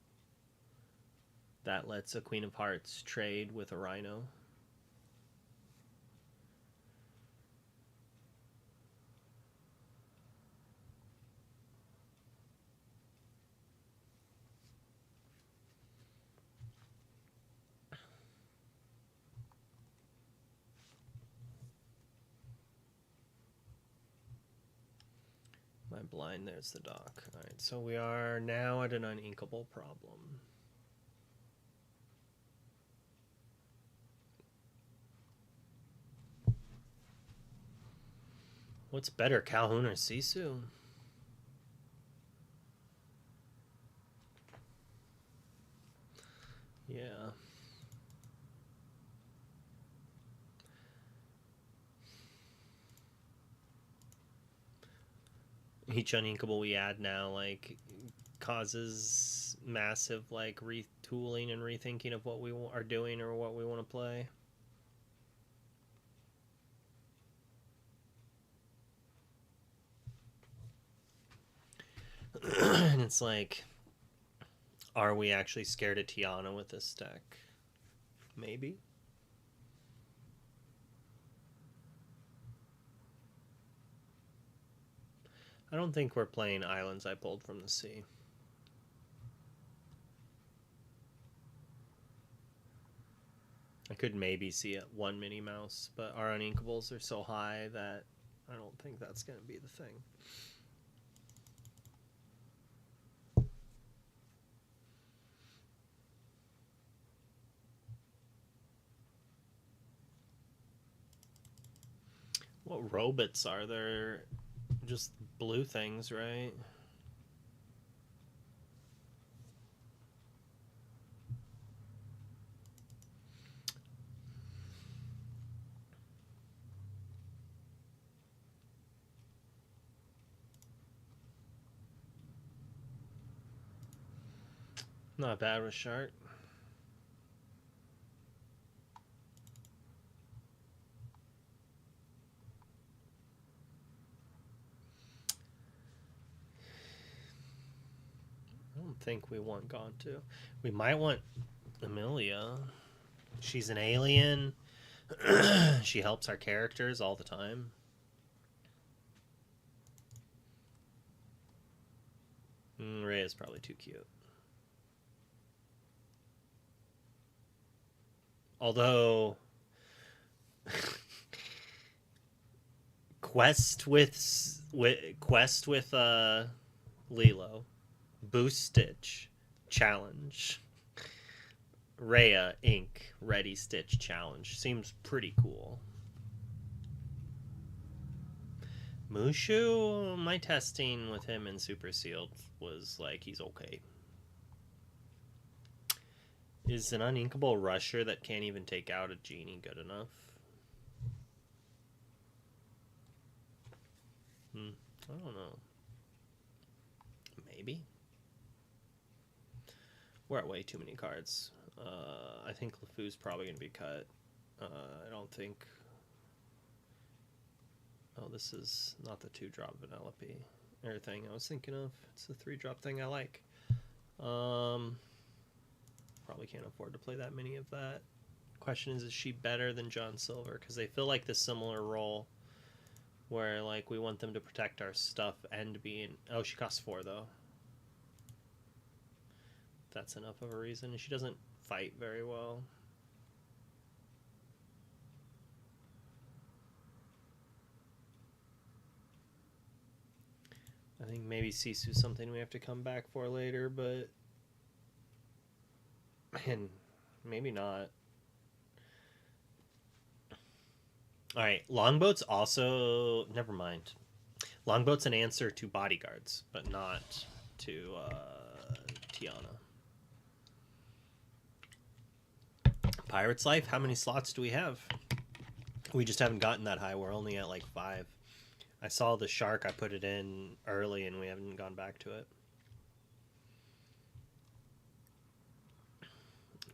That lets a Queen of Hearts trade with a Rhino. My blind, there's the dock. Alright, so we are now at an uninkable problem. What's better, Calhoun or Sisu? Yeah. Each uninkable we add now, like, causes massive, like, retooling and rethinking of what we are doing or what we want to play. And it's like, are we actually scared of Tiana with this deck? Maybe. I don't think we're playing Islands I Pulled from the Sea. I could maybe see it 1 Minnie Mouse, but our uninkables are so high that I don't think that's going to be the thing. What robots are there? Just blue things, right? Not bad with Shark. I don't think we want Gontu. We might want Amelia. She's an alien. She helps our characters all the time. Ray is probably too cute. Although Quest with Lilo, Boost Stitch challenge, Rhea Inc. Ready Stitch challenge seems pretty cool. Mushu, my testing with him in Super Sealed was like he's okay. Is an uninkable rusher that can't even take out a genie good enough? I don't know. Maybe. We're at way too many cards. I think LeFou's probably going to be cut. I don't think... Oh, this is not the 2-drop Vanellope or thing I was thinking of. It's the 3-drop thing I like. Probably can't afford to play that many of that. Question is she better than John Silver? Because they feel like the similar role where like we want them to protect our stuff and be in... Oh, she costs 4 though. That's enough of a reason. She doesn't fight very well. I think maybe Sisu's something we have to come back for later, but... And maybe not. Alright, Longboat's also... Never mind. Longboat's an answer to Bodyguards, but not to Tiana. Pirate's Life, how many slots do we have? We just haven't gotten that high. We're only at like 5. I saw the shark. I put it in early, and we haven't gone back to it.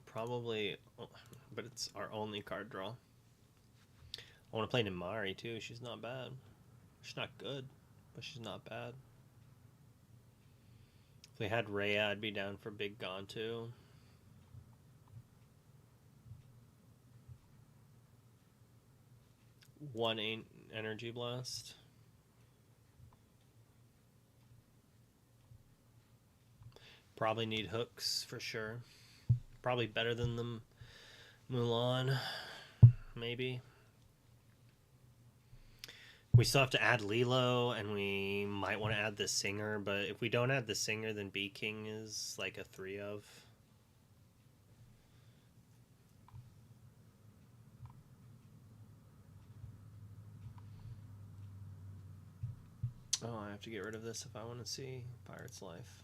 Probably, but it's our only card draw. I want to play Nimari too. She's not bad. She's not good, but she's not bad. If we had Rhea, I'd be down for Big Gon too. One ain't Energy Blast. Probably need hooks for sure. Probably better than the Mulan, maybe. We still have to add Lilo, and we might want to add the Singer, but if we don't add the Singer, then B King is like a 3 of. Oh, I have to get rid of this if I want to see Pirate's Life.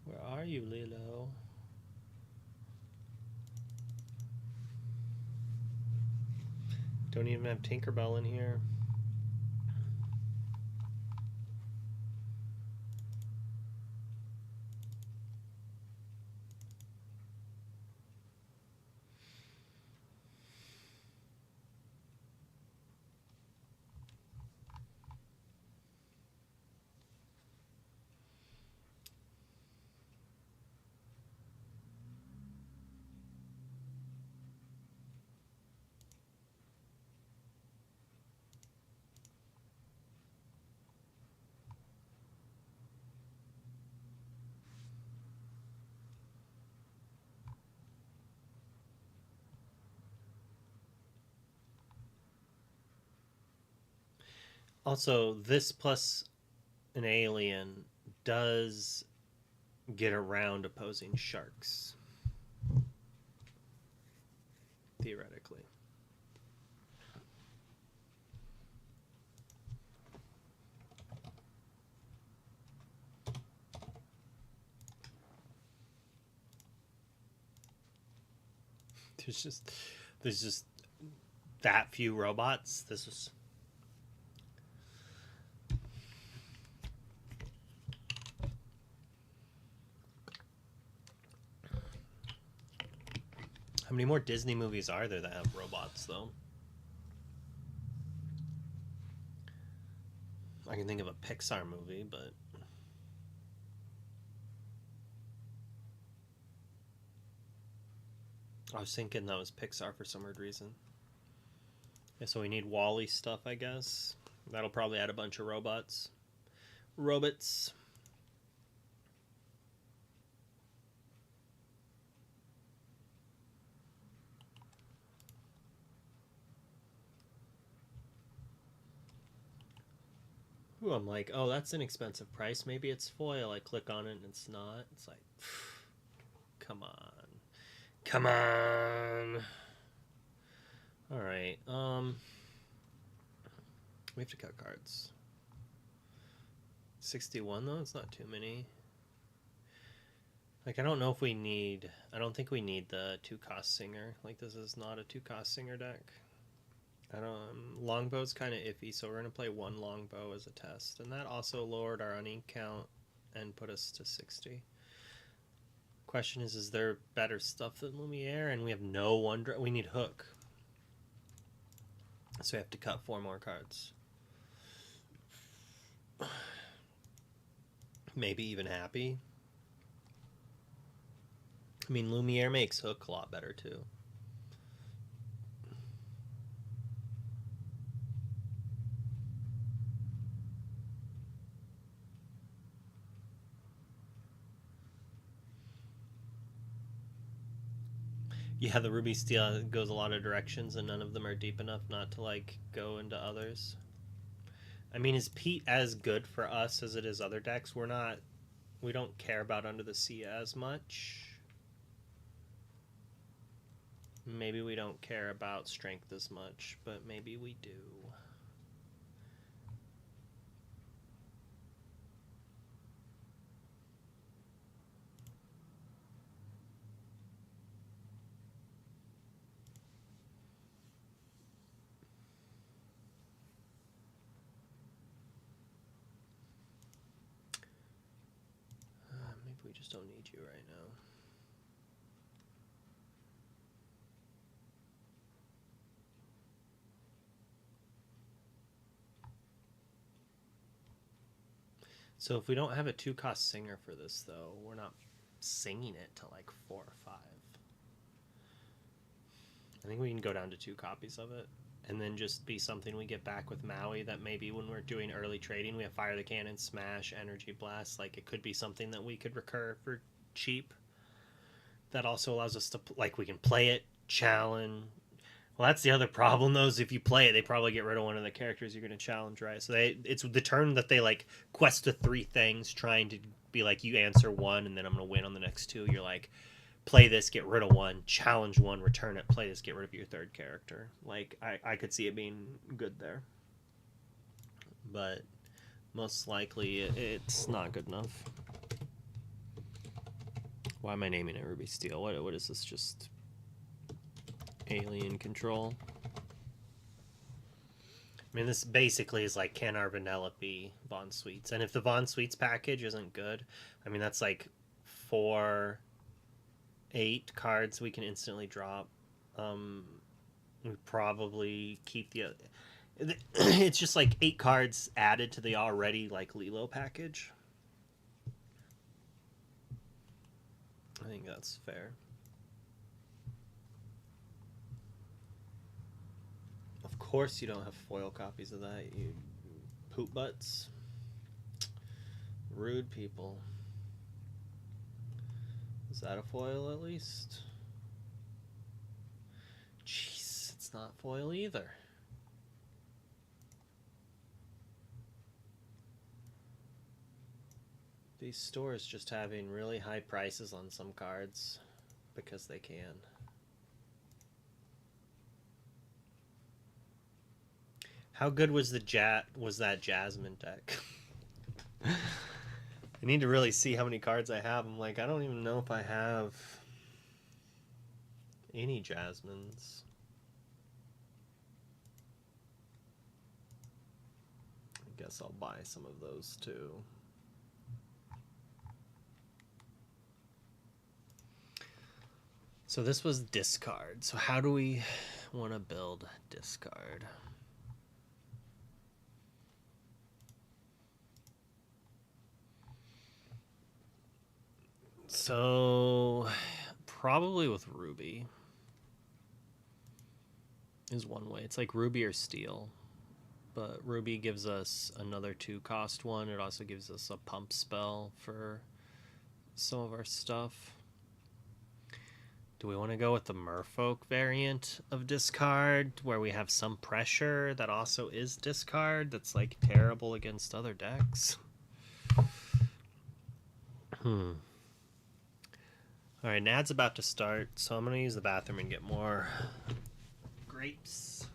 Where are you, Lilo? Don't even have Tinkerbell in here. Also, this plus an alien does get around opposing sharks. Theoretically. There's just that few robots. This was how many more Disney movies are there that have robots, though? I can think of a Pixar movie, but I was thinking that was Pixar for some weird reason. Yeah, so we need Wall-E stuff, I guess. That'll probably add a bunch of robots. Robots. Ooh, I'm like, oh, that's an expensive price. Maybe it's foil. I click on it and it's not. It's like, come on. Come on. All right. We have to cut cards. 61 though, it's not too many. Like, I don't know if we need. I don't think we need the 2-cost Singer. Like, this is not a 2-cost Singer deck. I don't. Longbow's kind of iffy, so we're gonna play 1 longbow as a test, and that also lowered our unink count and put us to 60. Question is there better stuff than Lumiere? And we have no one. We need Hook, so we have to cut 4 more cards. Maybe even Happy. I mean, Lumiere makes Hook a lot better too. Yeah, the Ruby Steel goes a lot of directions, and none of them are deep enough not to like go into others. I mean, is Pete as good for us as it is other decks? We don't care about Under the Sea as much. Maybe we don't care about strength as much, but maybe we do. Maybe we just don't need you right now. So if we don't have a 2-cost singer for this, though, we're not singing it to like 4 or 5. I think we can go down to 2 copies of it, and then just be something we get back with Maui that maybe when we're doing early trading, we have Fire the Cannon, Smash, Energy Blast. Like, it could be something that we could recur for cheap. That also allows us to, like, we can play it, challenge. Well, that's the other problem, though, is if you play it, they probably get rid of one of the characters you're going to challenge, right? So it's the turn that they, like, quest to 3 things, trying to be like, you answer 1, and then I'm going to win on the next 2. You're like, play this, get rid of 1, challenge 1, return it, play this, get rid of your 3rd character. Like, I could see it being good there. But most likely, it's not good enough. Why am I naming it Ruby Steel? What is this, just alien control? I mean, this basically is like, can our vanilla be Von Sweets? And if the Von Sweets package isn't good, I mean, that's like 4, 8 cards we can instantly drop. We probably keep the... It's just like 8 cards added to the already, like, Lilo package. I think that's fair. Of course you don't have foil copies of that, you poop butts. Rude people. Is that a foil at least? Jeez, it's not foil either. These stores just having really high prices on some cards because they can. How good was that Jasmine deck? I need to really see how many cards I have. I'm like, I don't even know if I have any Jasmines. I guess I'll buy some of those too. So this was discard. So how do we want to build discard? So probably with Ruby is one way. It's like Ruby or Steel. But Ruby gives us another 2-cost one. It also gives us a pump spell for some of our stuff. Do we want to go with the Merfolk variant of discard, where we have some pressure that also is discard, that's like terrible against other decks? Alright, Nad's about to start, so I'm going to use the bathroom and get more grapes.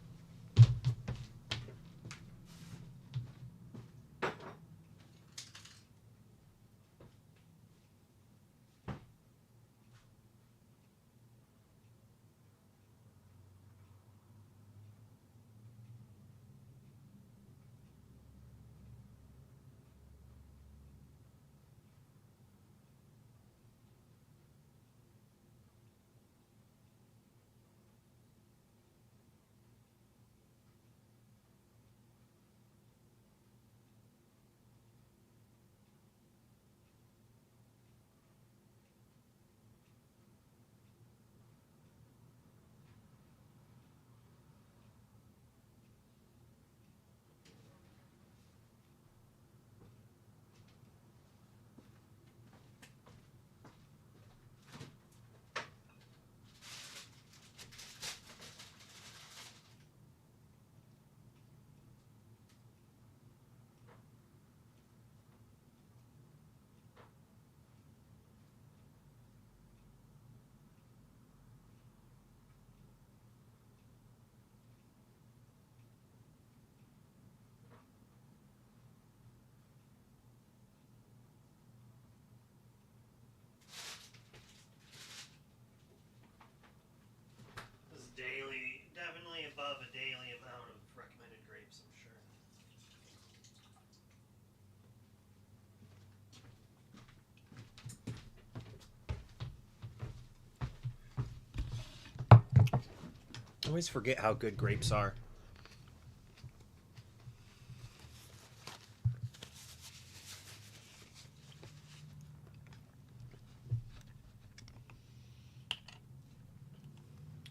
I always forget how good grapes are.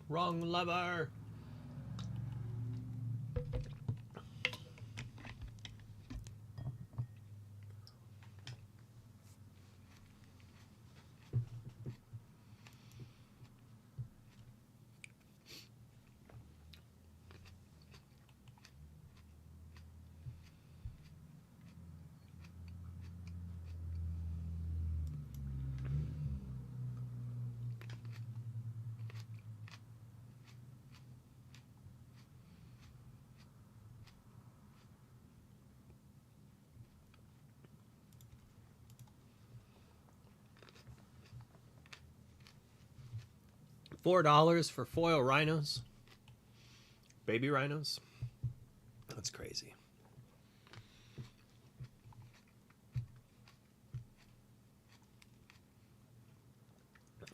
Wrong lever. $4 for foil rhinos. Baby rhinos. That's crazy.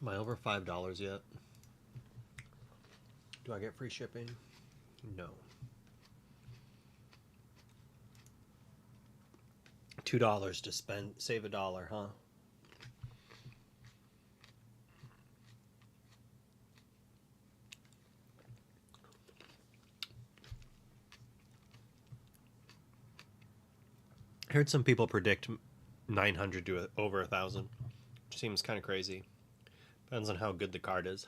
Am I over $5 yet? Do I get free shipping? No. $2 to spend, save $1, huh? I heard some people predict 900 to over 1,000. Which seems kind of crazy. Depends on how good the card is.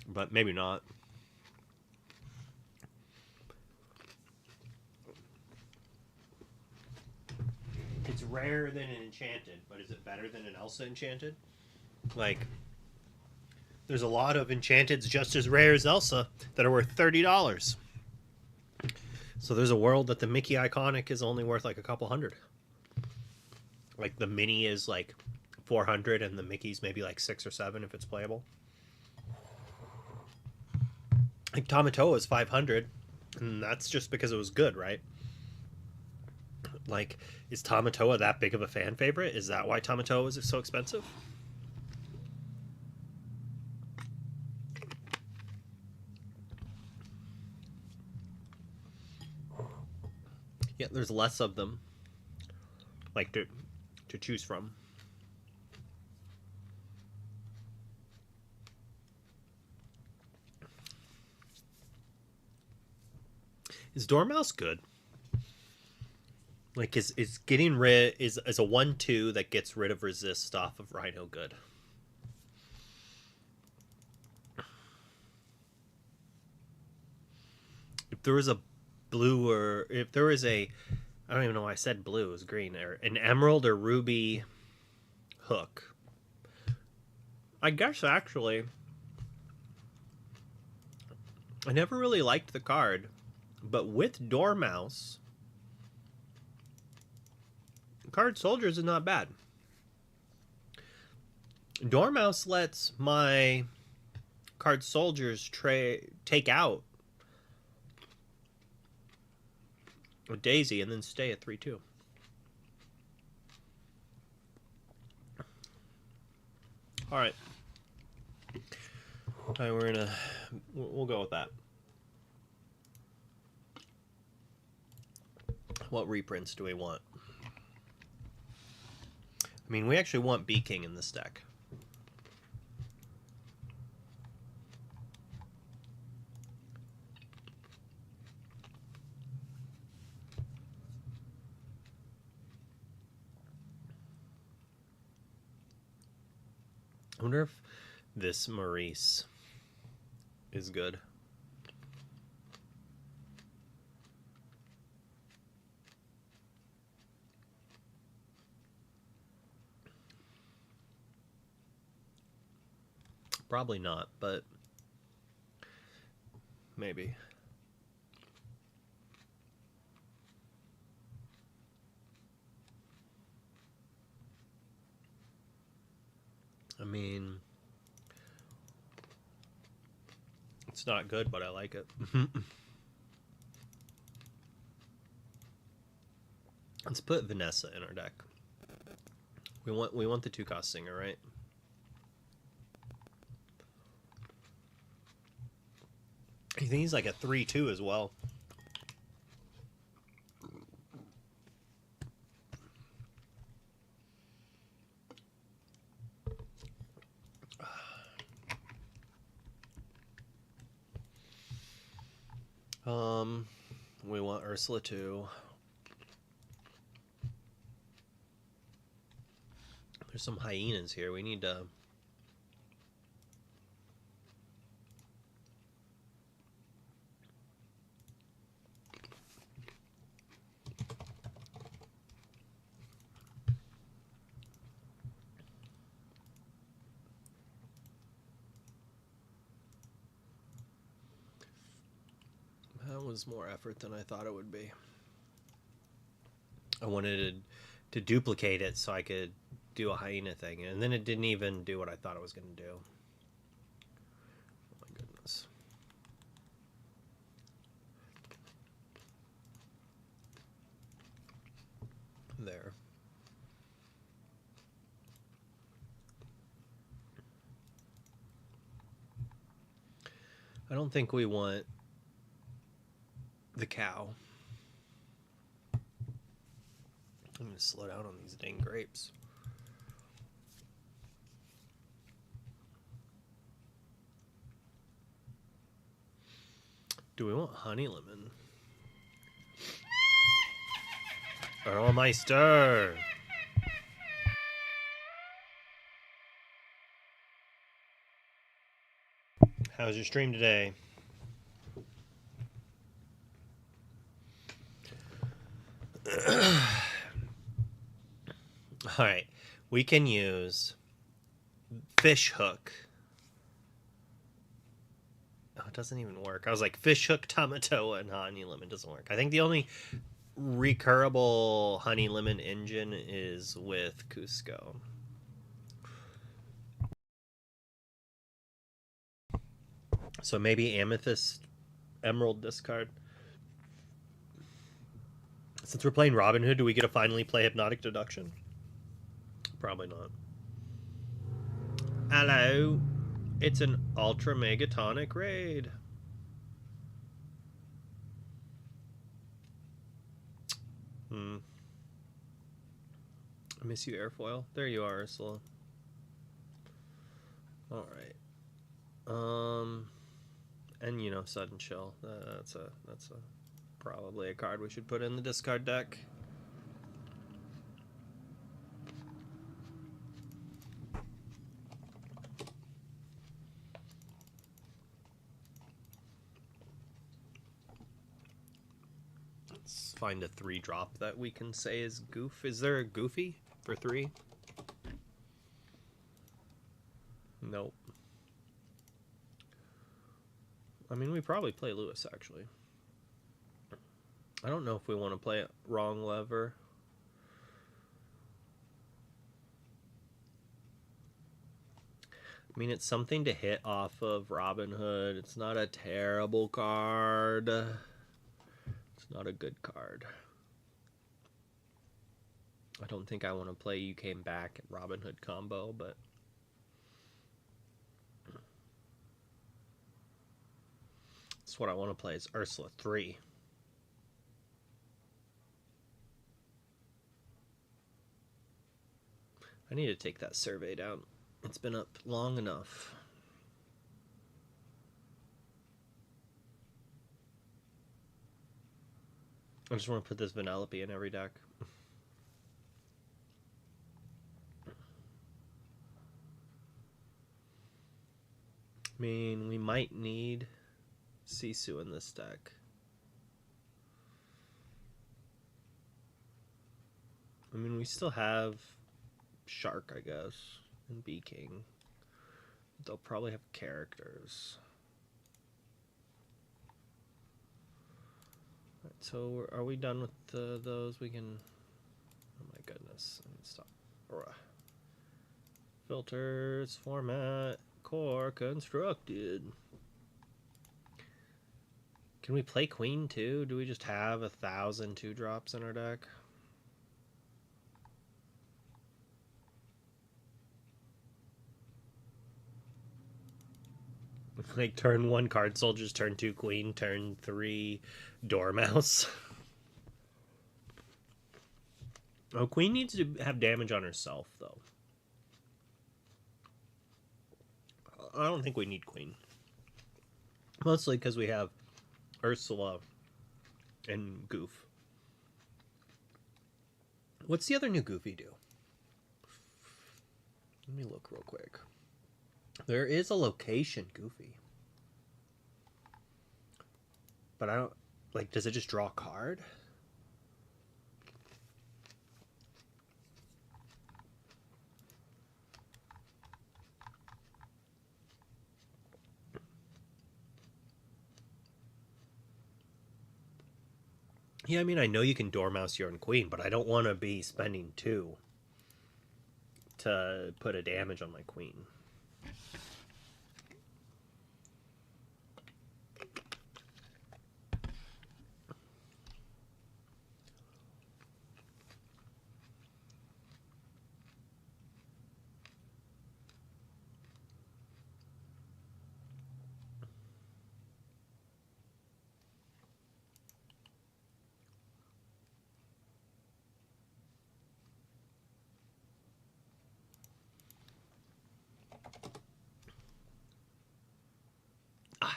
But maybe not. It's rarer than an Enchanted, but is it better than an Elsa Enchanted? Like, there's a lot of Enchanteds just as rare as Elsa that are worth $30. So there's a world that the Mickey Iconic is only worth like a couple hundred. Like the Mini is like 400 and the Mickey's maybe like 6 or 7 if it's playable. Like Tamatoa is 500, and that's just because it was good, right? Like, is Tamatoa that big of a fan favorite? Is that why Tamatoa is so expensive? Yeah, there's less of them, like to choose from. Is Dormouse good? Like, is getting rid is a 1/2 that gets rid of resist off of Rhino good? If there was a blue, or if there was a, I don't even know why I said blue, it was green, or an emerald or ruby hook. I guess actually, I never really liked the card, but with Dormouse, Card Soldiers is not bad. Dormouse lets my Card Soldiers take out a Daisy and then stay at 3/2. All right. All right, we'll go with that. What reprints do we want? I mean, we actually want Bee King in this deck. I wonder if this Maurice is good. Probably not, but maybe. I mean, it's not good, but I like it. Let's put Vanessa in our deck. We want the 2-cost singer, right? I think he's like a 3-2 as well. We want Ursula 2. There's some hyenas here. We need to... That was more effort than I thought it would be. I wanted to duplicate it so I could do a hyena thing, and then it didn't even do what I thought it was going to do. Oh my goodness. There. I don't think we want the cow. I'm going to slow down on these dang grapes. Do we want honey lemon? Earl Meister! How's your stream today? Alright, we can use fish hook. Oh, it doesn't even work. I was like, fish hook, Tamatoa, and honey lemon doesn't work. I think the only recurable honey lemon engine is with Cusco. So maybe Amethyst Emerald discard. Since we're playing Robin Hood, do we get to finally play Hypnotic Deduction? Probably not. Hello. It's an Ultra Megatonic raid. I miss you, Airfoil. There you are, Ursula. Alright. And you know, Sudden Chill. That's a probably a card we should put in the discard deck. Let's find a 3-drop that we can say is goof. Is there a Goofy for 3? Nope. I mean, we probably play Lewis, actually. I don't know if we want to play Wrong Lever. I mean, it's something to hit off of Robin Hood. It's not a terrible card. It's not a good card. I don't think I want to play You Came Back at Robin Hood combo, but... that's what I want to play is Ursula 3. I need to take that survey down. It's been up long enough. I just want to put this Vanellope in every deck. I mean, we might need Sisu in this deck. I mean, we still have Shark, I guess, and Bee King. They'll probably have characters. Right, so are we done with those? We can... oh my goodness. I need to stop. Filters, format, core, constructed. Can we play Queen too? Do we just have 1,000 2-drops in our deck? Like turn 1 card soldiers, turn 2 queen, turn 3 dormouse. Oh, queen needs to have damage on herself, though. I don't think we need queen. Mostly because we have Ursula and Goof. What's the other new Goofy do? Let me look real quick. There is a location Goofy. But I don't... Like, does it just draw a card? Yeah, I mean, I know you can Dormouse your own queen, but I don't want to be spending 2 to put a damage on my queen.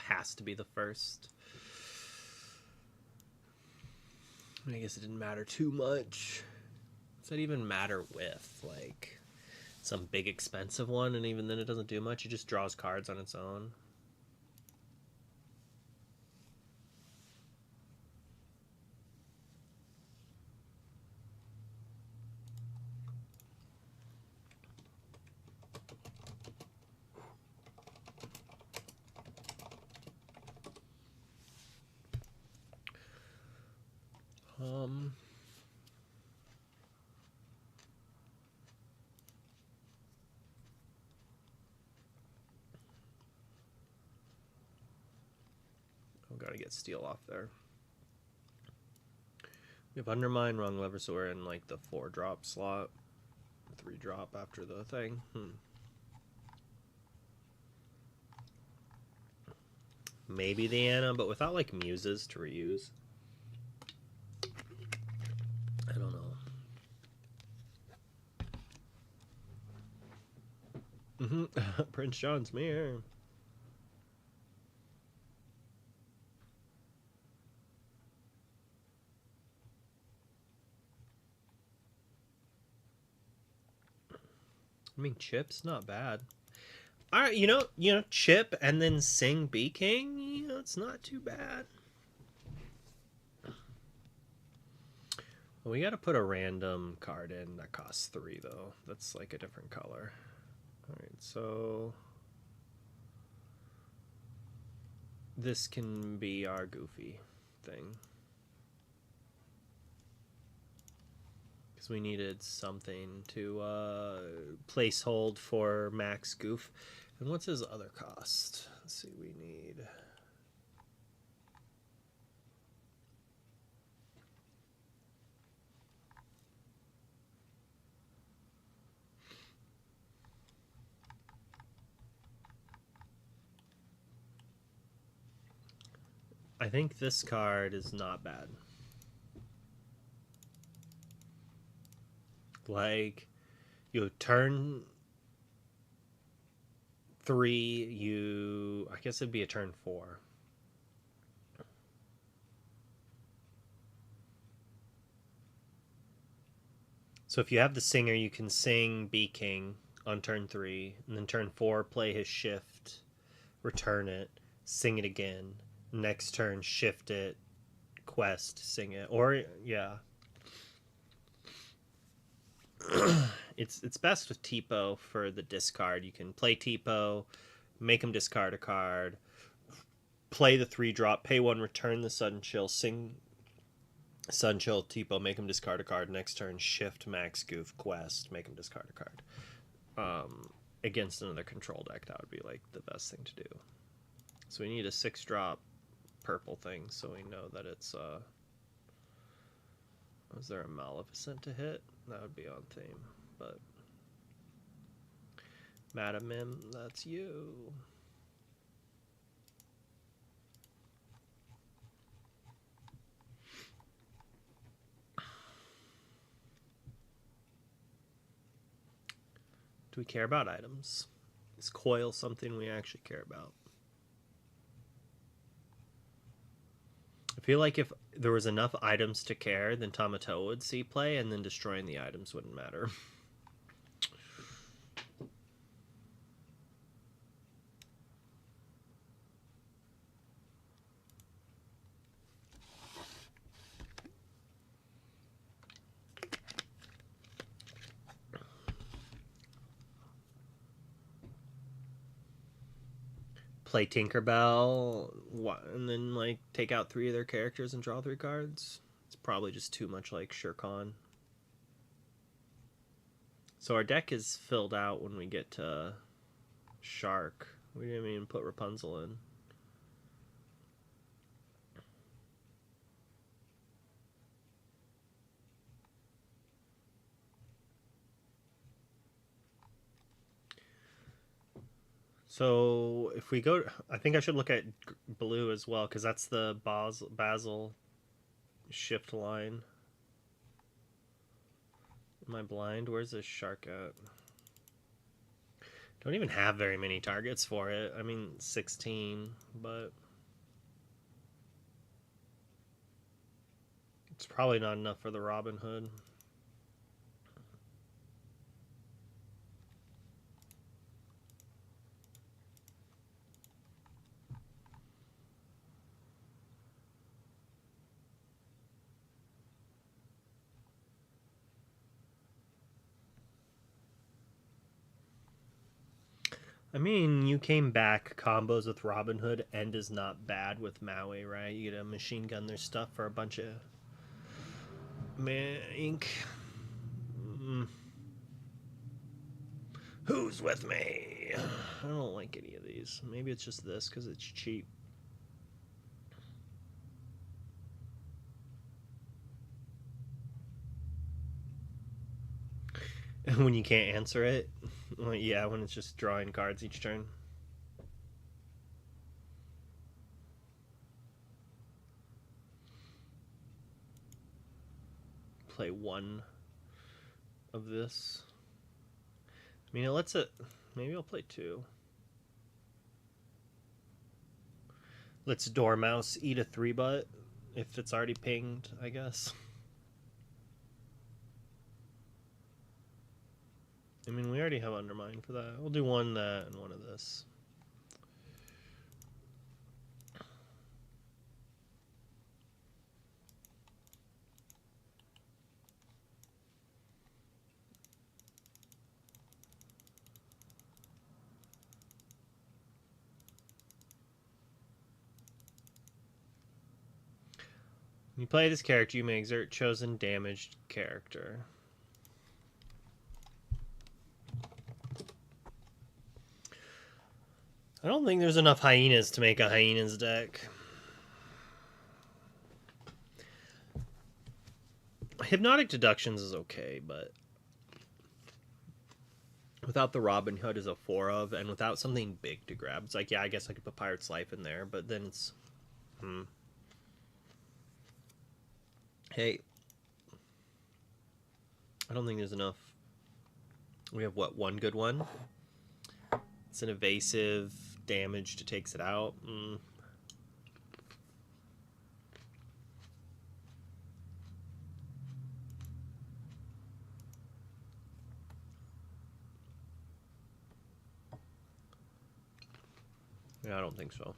Has to be the first. I guess it didn't matter too much. Does that even matter with, like, some big expensive one, and even then it doesn't do much? It just draws cards on its own. I've got to get Steel off there. We have Undermine, Wrong Lever, so we're in like the 4-drop slot. 3-drop after the thing. Maybe the Anna, but without like muses to reuse. I don't know. Prince John's mirror. I mean, Chip's not bad. All right, you know, Chip and then sing B King. You know, it's not too bad. Well, we got to put a random card in that costs 3 though. That's like a different color. All right, so this can be our Goofy thing. Because we needed something to place hold for Max Goof. And what's his other cost? Let's see, we need... I think this card is not bad. Like, you turn 3, I guess it'd be a turn 4. So if you have the singer, you can sing B King on turn 3, and then turn 4, play his shift, return it, sing it again. Next turn, shift it, quest, sing it. Or, yeah. It's best with Tipo for the discard. You can play Tipo, make him discard a card, play the 3-drop, pay 1, return the Sudden Chill, sing Sudden Chill, Tipo, make him discard a card. Next turn, shift Max Goof, quest, make him discard a card. Against another control deck, that would be like the best thing to do. So we need a 6-drop purple thing, so we know that it's was there a Maleficent to hit? That would be on theme, but Madam Mim, that's you. Do we care about items? Is coil something we actually care about? I feel like if there was enough items to care, then Tamato would see play, and then destroying the items wouldn't matter. Play Tinkerbell, and then like take out 3 of their characters and draw 3 cards. It's probably just too much like Shirkan. So our deck is filled out when we get to Shark. We didn't even put Rapunzel in. So if we go, I think I should look at blue as well, because that's the Basil shift line. Am I blind? Where's this Shark at? Don't even have very many targets for it. I mean, 16, but it's probably not enough for the Robin Hood. I mean, you came back combos with Robin Hood and is not bad with Maui, right? You get a machine gun their stuff for a bunch of ink. Who's with me? I don't like any of these. Maybe it's just this because it's cheap. When you can't answer it, well, yeah, when it's just drawing cards each turn. Play 1 of this. I mean, it lets it. Maybe I'll play 2. Let's Dormouse eat a 3-butt if it's already pinged, I guess. I mean, we already have Undermine for that. We'll do 1 that and 1 of this. When you play this character, you may exert chosen damaged character. I don't think there's enough hyenas to make a hyenas deck. Hypnotic Deductions is okay, but without the Robin Hood as a 4 of, and without something big to grab, it's like, yeah, I guess I could put Pirate's Life in there, but then it's... Hey. I don't think there's enough. We have, what, 1 good one? It's an evasive damage to takes it out. Yeah, I don't think so.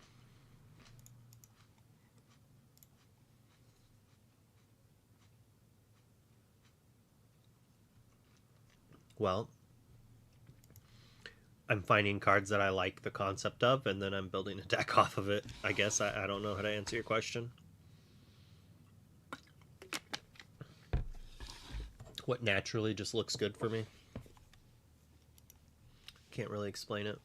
Well, I'm finding cards that I like the concept of, and then I'm building a deck off of it. I guess I don't know how to answer your question. What naturally just looks good for me. Can't really explain it.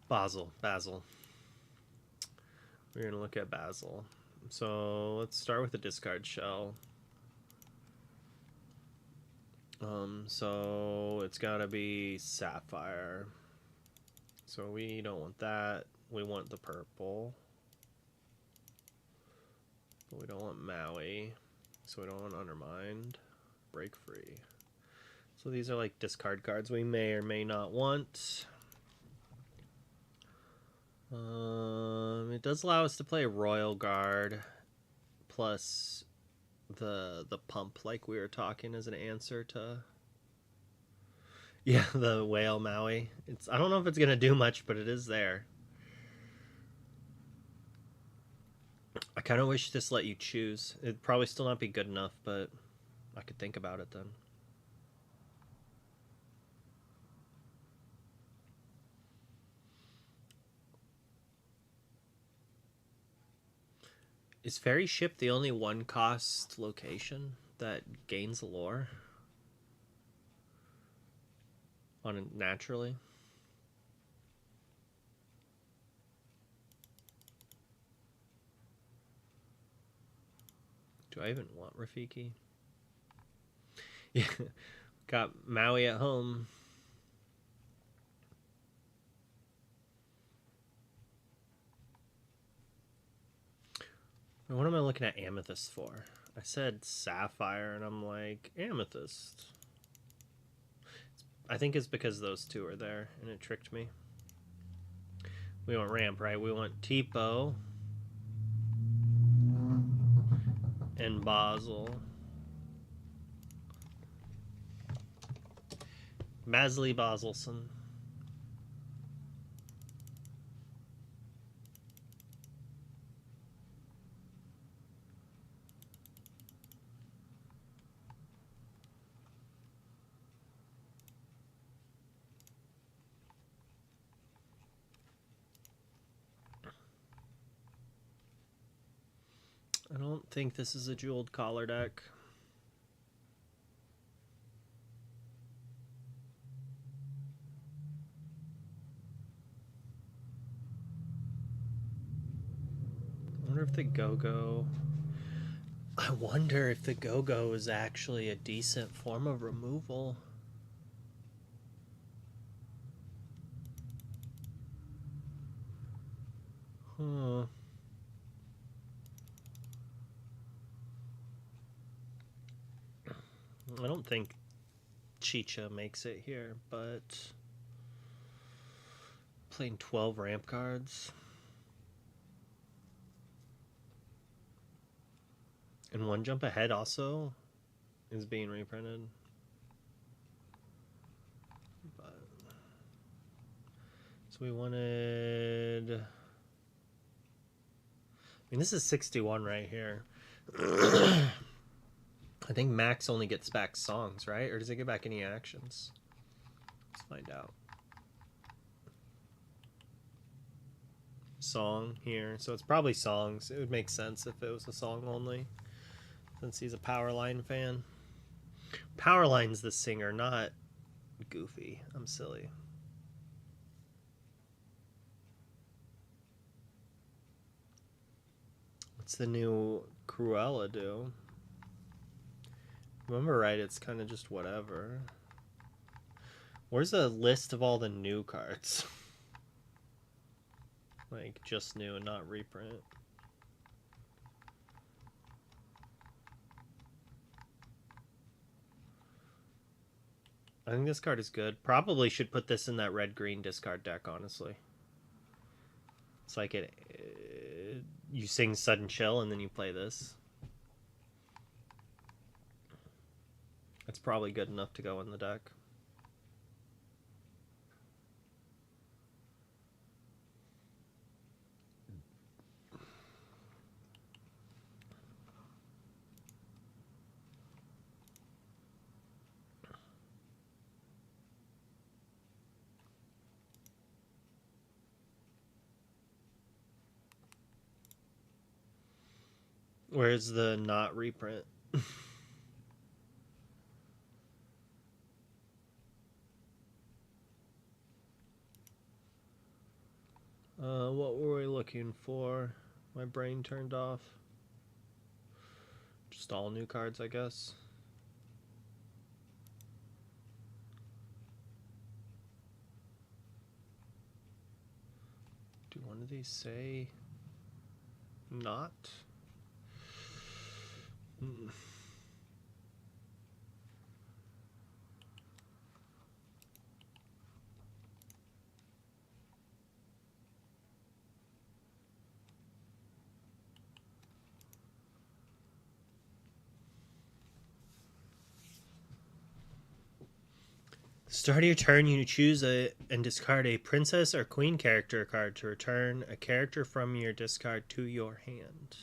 Basil. We're going to look at Basil. So let's start with the discard shell. So it's got to be Sapphire. So we don't want that. We want the purple. But we don't want Maui. So we don't want Undermined. Break Free. So these are like discard cards we may or may not want. It does allow us to play Royal Guard plus the pump, like we were talking, as an answer to the Whale Maui. I don't know if it's gonna do much, but it is there. I kind of wish this let you choose. It'd probably still not be good enough, but I could think about it then. Is Ferry Ship the only one cost location that gains lore on it naturally? Do I even want Rafiki? Yeah, got Maui at home. What am I looking at Amethyst for? I said Sapphire, and I'm like, Amethyst. I think it's because those two are there, and it tricked me. We want ramp, right? We want Tipo and Basel. Basley Baselson. I don't think this is a jeweled collar deck. I wonder if the Go-Go... I wonder if the Go-Go is actually a decent form of removal. Huh. I don't think Chicha makes it here, but playing 12 ramp cards. And One Jump Ahead also is being reprinted. But, so we wanted... I mean, this is 61 right here. I think Max only gets back songs, right? Or does it get back any actions? Let's find out. Song here. So it's probably songs. It would make sense if it was a song only, since he's a Powerline fan. Powerline's the singer, not Goofy. I'm silly. What's the new Cruella do? Remember right, it's kind of just whatever. Where's a list of all the new cards? Like, just new and not reprint. I think this card is good. Probably should put this in that red-green discard deck, honestly. It's like you sing Sudden Chill and then you play this. That's probably good enough to go in the deck. Where's the not reprint? What were we looking for? My brain turned off. Just all new cards, I guess. Do one of these say not? Start of your turn, you choose and discard a princess or queen character card to return a character from your discard to your hand.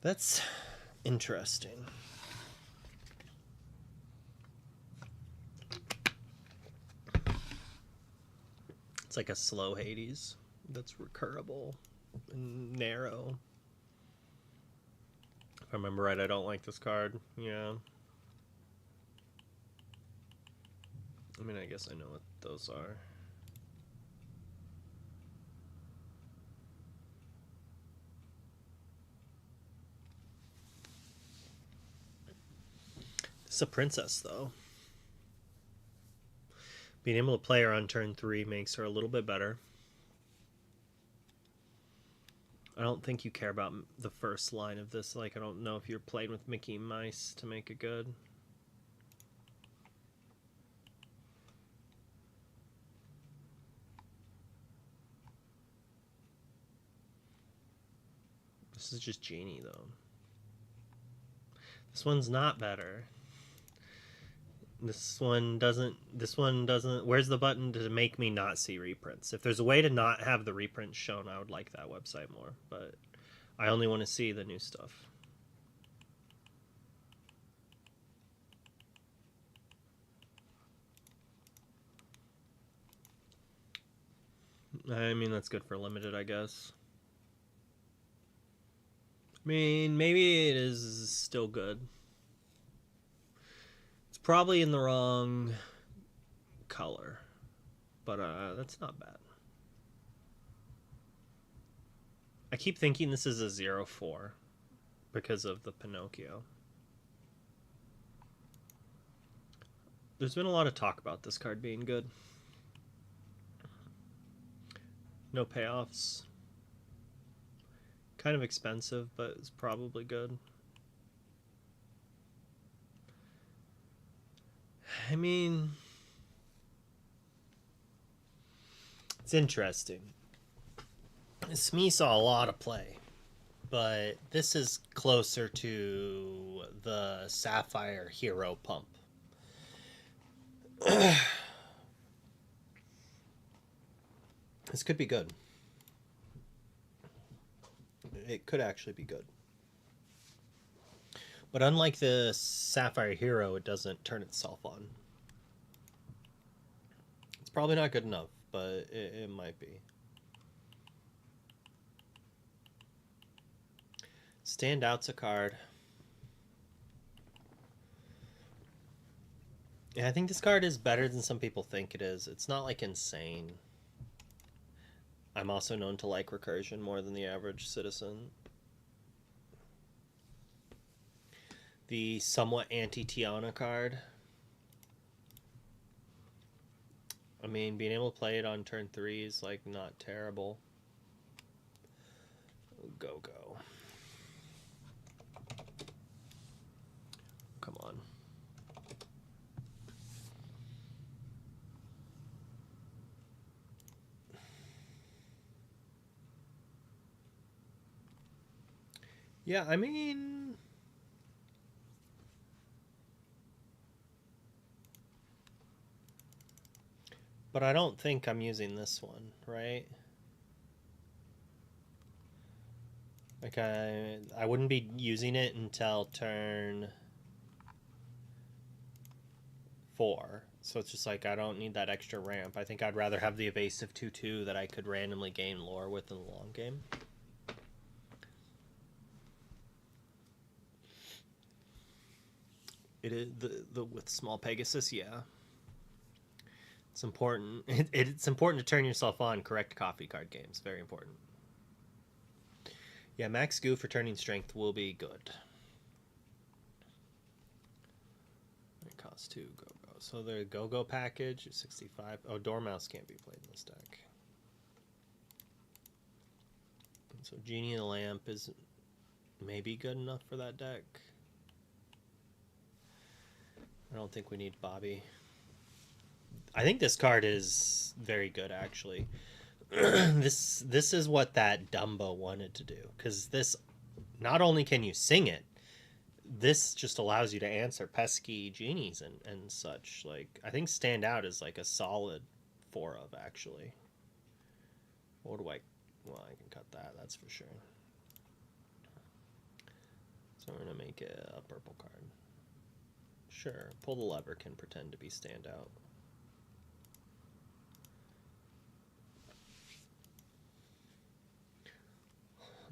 That's interesting. It's like a slow Hades that's recurable and narrow. If I remember right, I don't like this card. Yeah. I mean, I guess I know what those are. It's a princess, though. Being able to play her on turn 3 makes her a little bit better. I don't think you care about the first line of this. Like, I don't know if you're playing with Mickey and Mice to make it good. This is just Genie, though. This one's not better. This one doesn't. Where's the button to make me not see reprints? If there's a way to not have the reprints shown, I would like that website more. But I only want to see the new stuff. I mean, that's good for limited, I guess. I mean, maybe it is still good. It's probably in the wrong color, but that's not bad. I keep thinking this is a 0-4 because of the Pinocchio. There's been a lot of talk about this card being good. No payoffs. Kind of expensive, but it's probably good. I mean, it's interesting. Smee saw a lot of play, but this is closer to the Sapphire Hero pump. This could be good. It could actually be good. But unlike the Sapphire Hero, it doesn't turn itself on. It's probably not good enough, but it might be. Standout's a card. Yeah, I think this card is better than some people think it is. It's not like insane. I'm also known to like recursion more than the average citizen. The somewhat anti-Tiana card. I mean, being able to play it on turn 3 is like not terrible. Go. Come on. Yeah, I mean, but I don't think I'm using this one, right? Like I wouldn't be using it until turn 4. So it's just like I don't need that extra ramp. I think I'd rather have the evasive 2/2 that I could randomly gain lore with in the long game. It is the with small Pegasus, yeah. It's important. It's important to turn yourself on correct coffee card games. Very important. Yeah, max goo for turning strength will be good. It costs 2 go-go. So the go-go package is 65. Oh, Dormouse can't be played in this deck. So Genie and the Lamp is maybe good enough for that deck. I don't think we need Bobby. I think this card is very good, actually. This is what that Dumbo wanted to do, because this, not only can you sing it, this just allows you to answer pesky genies and such. Like, I think stand out is like a solid 4 of, actually. What do I... Well, I can cut that, that's for sure. So we're going to make it a purple card. Sure, pull the lever can pretend to be stand out.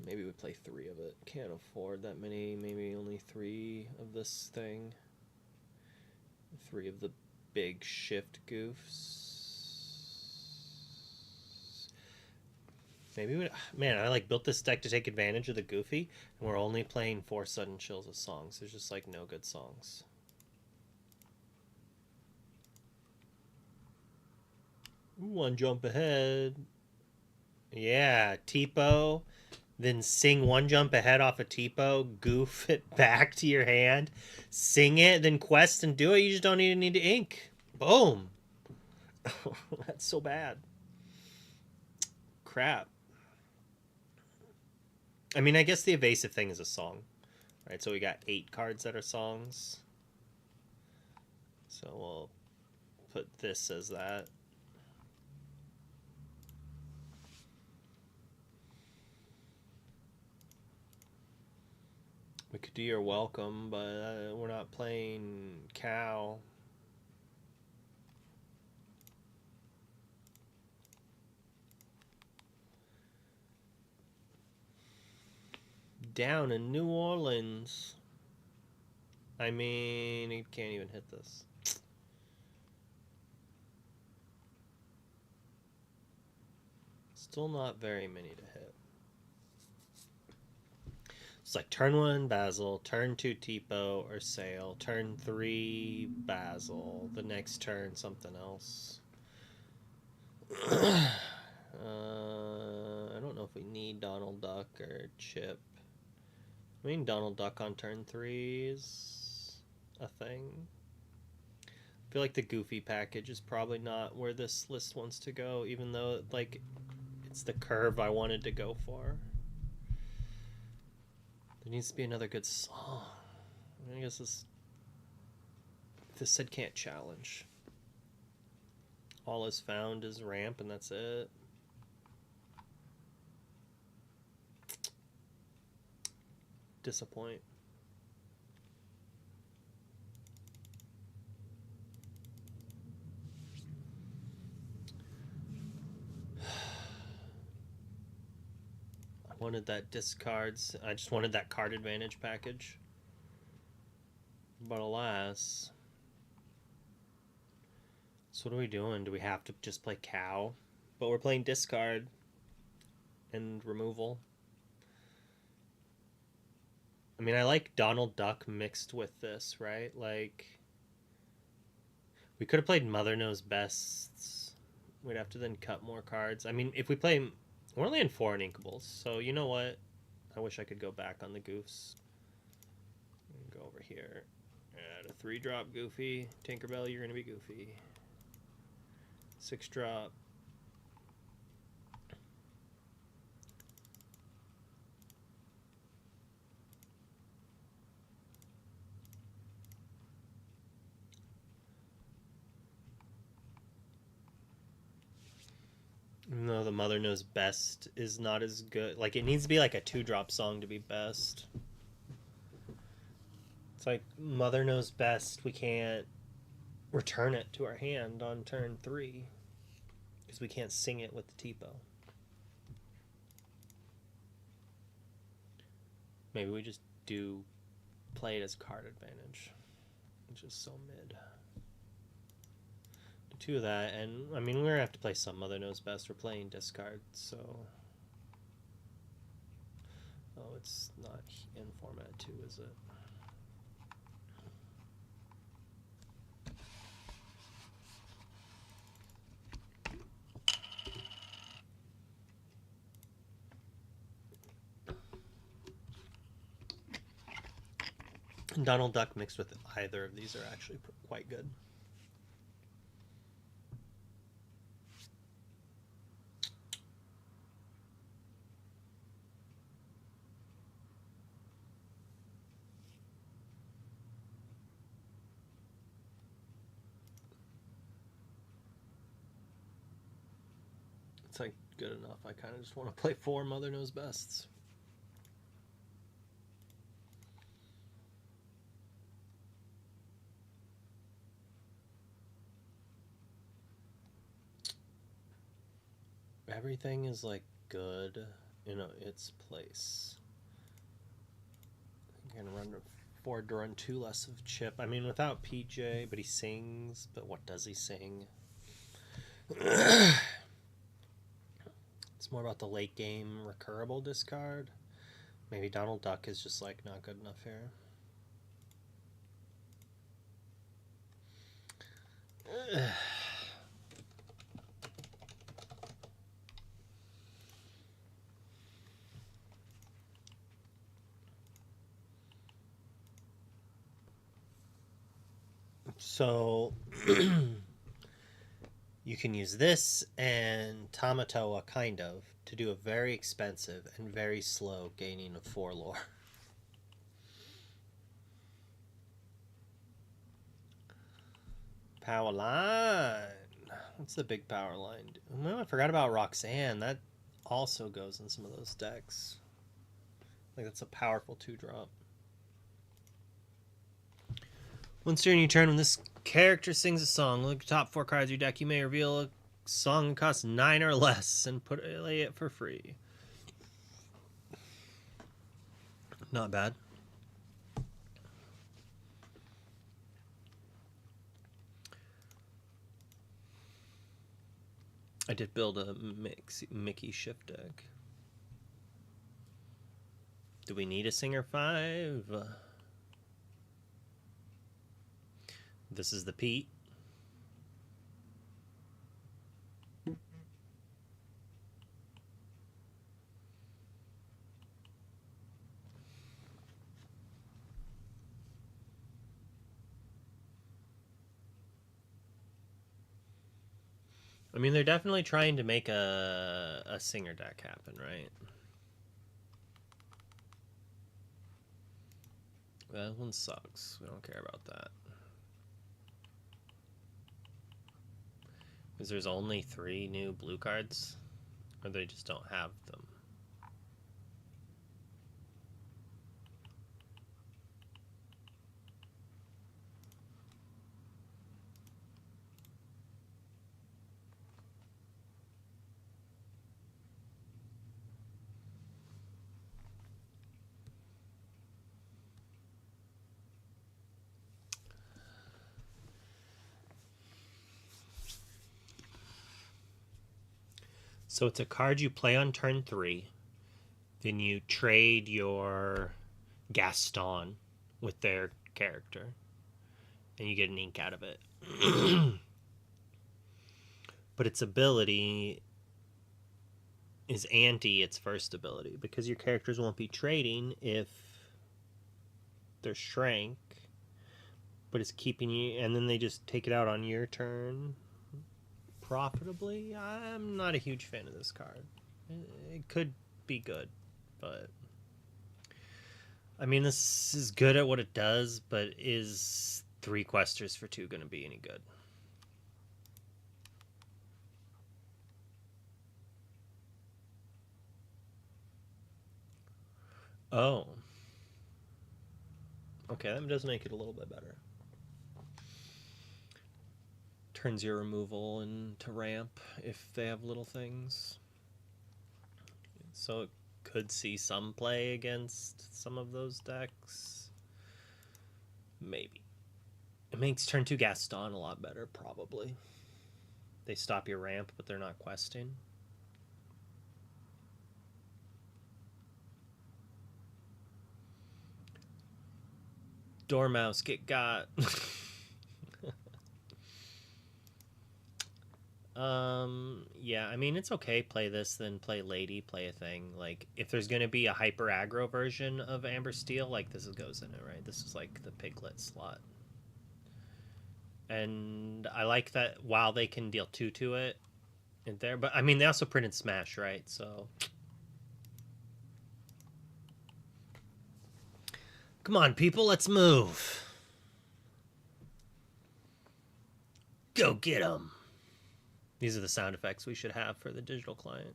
Maybe we play 3 of it. Can't afford that many. Maybe only 3 of this thing. 3 of the big shift goofs. Maybe we... Man, I like built this deck to take advantage of the goofy, and we're only playing 4 sudden chills of songs. There's just like no good songs. One jump ahead. Yeah, Tipo. Then sing one jump ahead off a Tipo, goof it back to your hand, sing it, then quest and do it. You just don't even need to ink. Boom. That's so bad. Crap. I mean, I guess the evasive thing is a song. Right, so we got 8 cards that are songs. So we'll put this as that. We could do You're Welcome, but we're not playing Cow. Down in New Orleans. I mean, you can't even hit this. Still not very many to hit. It's like turn 1 Basil, turn 2 Tipo or Sail, turn 3 Basil, the next turn something else. I don't know if we need Donald Duck or Chip. I mean, Donald Duck on turn 3 is a thing. I feel like the Goofy package is probably not where this list wants to go, even though like it's the curve I wanted to go for. There needs to be another good song. I guess this said can't challenge. All is found is ramp, and that's it. Disappoint. I wanted that discards. I just wanted that card advantage package. But alas. So what are we doing? Do we have to just play Cow? But we're playing discard and removal. I mean, I like Donald Duck mixed with this, right? Like, we could have played Mother Knows Best. We'd have to then cut more cards. I mean, if we play... We're only in 4 Inkables, so you know what? I wish I could go back on the goofs. Go over here. Add a 3-drop Goofy. Tinkerbell, you're going to be Goofy. 6-drop. No, the Mother Knows Best is not as good. Like, it needs to be like a 2-drop song to be best. It's like Mother Knows Best. We can't return it to our hand on turn 3 because we can't sing it with the Tipo. Maybe we just do play it as card advantage, which is so mid. 2 of that, and I mean, we're gonna have to play some Mother Knows Best. We're playing discard, so. Oh, it's not in format 2, is it? Donald Duck mixed with either of these are actually quite good. It's like good enough. I kind of just want to play 4 Mother Knows Bests. Everything is like good in its place. I'm gonna run forward to run 2 less of Chip. I mean, without PJ, but he sings. But what does he sing? It's more about the late game recurable discard. Maybe Donald Duck is just like not good enough here. So you can use this and Tamatoa kind of to do a very expensive and very slow gaining of 4 lore. Power line. What's the big power line? Well, I forgot about Roxanne. That also goes in some of those decks. Like that's a powerful 2-drop. Once during your turn, when this character sings a song, look at the top 4 cards of your deck. You may reveal a song that costs 9 or less and play it for free. Not bad. I did build a Mickey shift deck. Do we need a Singer 5? This is the Pete. I mean, they're definitely trying to make a Singer deck happen, right? That one sucks. We don't care about that. Because there's only 3 new blue cards? Or they just don't have them? So it's a card you play on turn 3. Then you trade your Gaston with their character. And you get an ink out of it. But its ability is anti its first ability. Because your characters won't be trading if they're shrank. But it's keeping you... And then they just take it out on your turn profitably. I'm not a huge fan of this card. It could be good, but I mean, this is good at what it does, but is 3 Questers for 2 going to be any good? Oh. Okay, that does make it a little bit better. Turns your removal into ramp if they have little things. So it could see some play against some of those decks. Maybe. It makes turn 2 Gaston a lot better, probably. They stop your ramp, but they're not questing. Dormouse, get got. Yeah, I mean, it's okay. Play this, then play Lady, play a thing. Like, if there's going to be a hyper aggro version of Amber Steel, like, this goes in it, right? This is like the Piglet slot. And I like that while they can deal 2 to it in there. But, I mean, they also printed Smash, right? So... Come on, people, let's move. Go get 'em. These are the sound effects we should have for the digital client.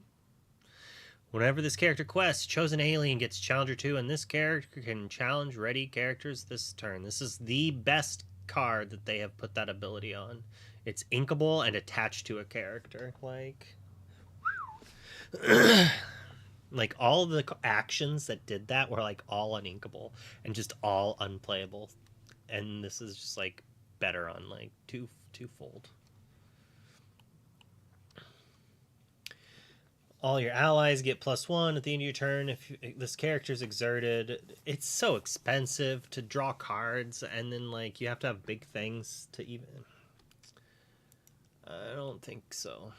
Whenever this character quests, chosen alien gets Challenger 2, and this character can challenge ready characters this turn. This is the best card that they have put that ability on. It's inkable and attached to a character. Like all the actions that did that were like all uninkable and just all unplayable. And this is just like better on like twofold. All your allies get +1 at the end of your turn if this character's exerted. It's so expensive to draw cards, and then like you have to have big things to even. I don't think so.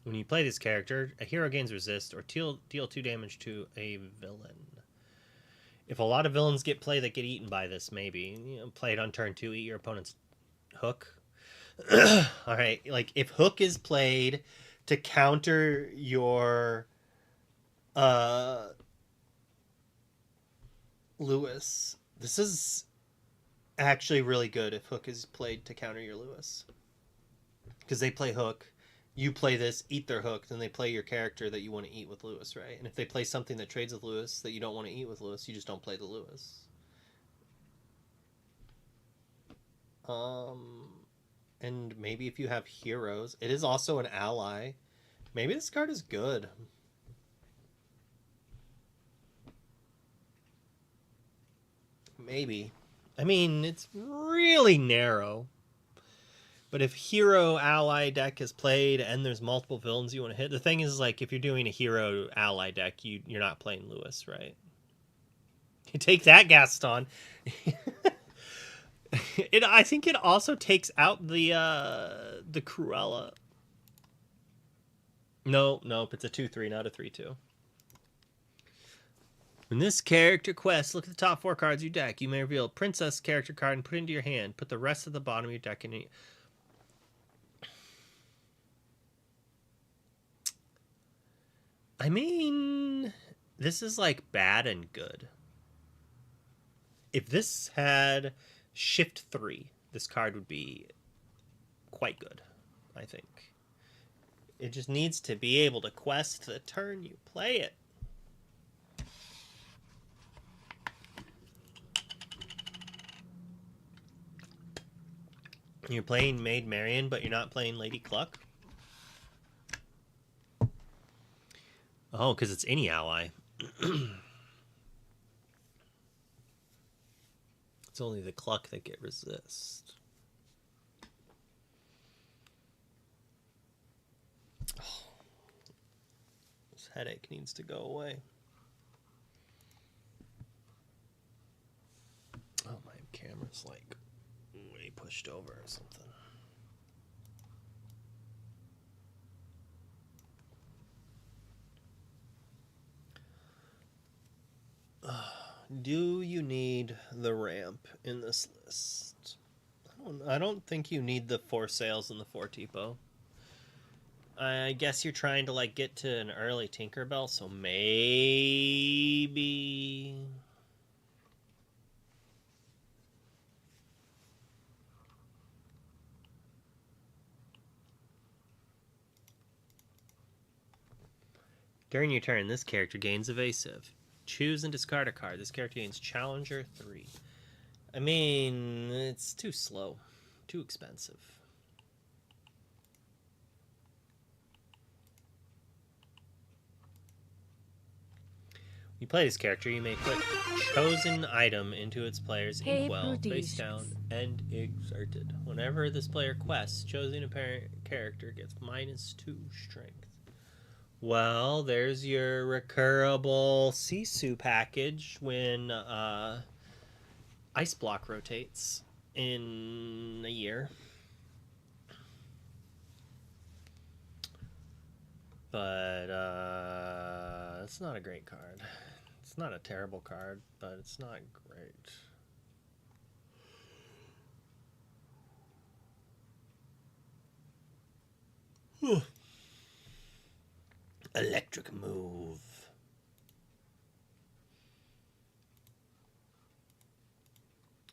When you play this character, a hero gains resist or deal 2 damage to a villain. If a lot of villains get played that get eaten by this, maybe play it on turn 2, eat your opponent's hook. All right, like if hook is played to counter your Lewis. This is actually really good if hook is played to counter your Lewis. Because they play hook, you play this, eat their hook, then they play your character that you want to eat with Lewis, right? And if they play something that trades with Lewis that you don't want to eat with Lewis, you just don't play the Lewis. And maybe if you have heroes, it is also an ally. Maybe this card is good. Maybe. I mean, it's really narrow. But if hero ally deck is played and there's multiple villains you want to hit, the thing is, like, if you're doing a hero ally deck, you're not playing Lewis, right? You take that, Gaston. I think it also takes out the Cruella. Nope, it's a 2/3, not a 3/2. When this character quests, look at the top 4 cards of your deck. You may reveal a princess character card and put it into your hand. Put the rest at the bottom of your deck in. I mean, this is like bad and good. If this had Shift 3, this card would be quite good, I think. It just needs to be able to quest the turn you play it. You're playing Maid Marian, but you're not playing Lady Cluck? Oh, because it's any ally. It's only the Cluck that get resist. Oh, this headache needs to go away. Oh, my camera's like way pushed over or something. Do you need the ramp in this list? I don't think you need the 4 sails and the 4 Tipo. I guess you're trying to like get to an early Tinkerbell, so maybe. During your turn, this character gains evasive. Choose and discard a card. This character gains Challenger 3. I mean, it's too slow. Too expensive. You play this character, you may put chosen item into its player's inkwell, face down, and exerted. Whenever this player quests, choosing a character gets -2 strength. Well, there's your recurable Sisu package when Ice Block rotates in a year. But it's not a great card. It's not a terrible card, but it's not great. Electric move.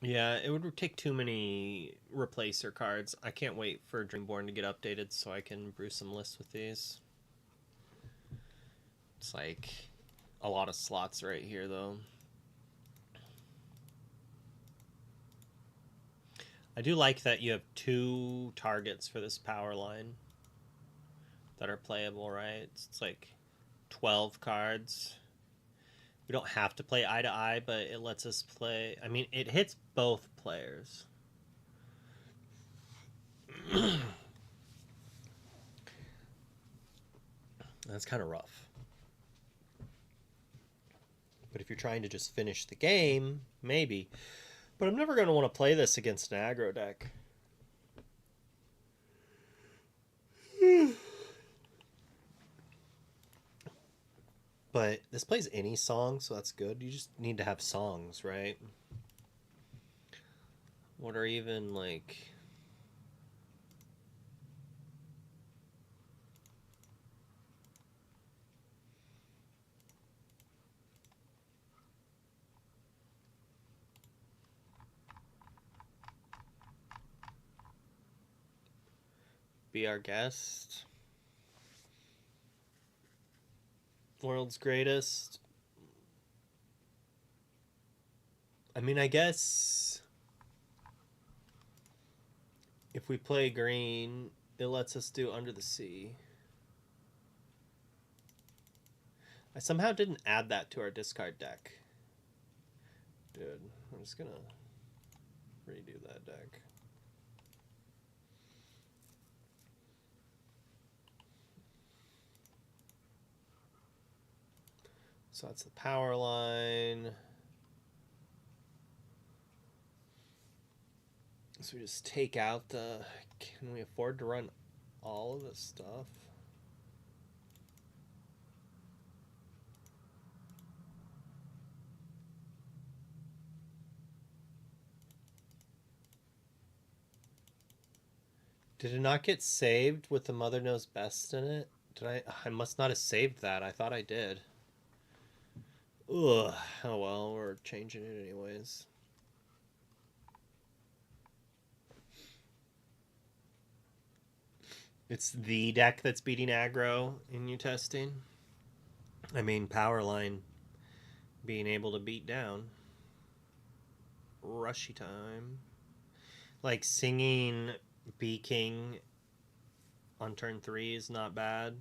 Yeah, it would take too many replacer cards. I can't wait for Dreamborn to get updated so I can brew some lists with these. It's like a lot of slots right here, though. I do like that you have 2 targets for this power line that are playable, right? It's like 12 cards. We don't have to play eye to eye, but it lets us play. I mean, it hits both players. That's kind of rough. But if you're trying to just finish the game, maybe. But I'm never going to want to play this against an aggro deck. But this plays any song, so that's good. You just need to have songs, right? What are even like... Be Our Guest. World's Greatest. I mean, I guess if we play green, it lets us do Under the Sea. I somehow didn't add that to our discard deck. Dude, I'm just gonna redo that deck. So that's the power line. So we just take out the... Can we afford to run all of this stuff? Did it not get saved with the Mother Knows Best in it? Did I must not have saved that. I thought I did. Ugh. Oh well, we're changing it anyways. It's the deck that's beating aggro in new testing. I mean, Powerline being able to beat down. Rushy time. Like singing B King on turn 3 is not bad.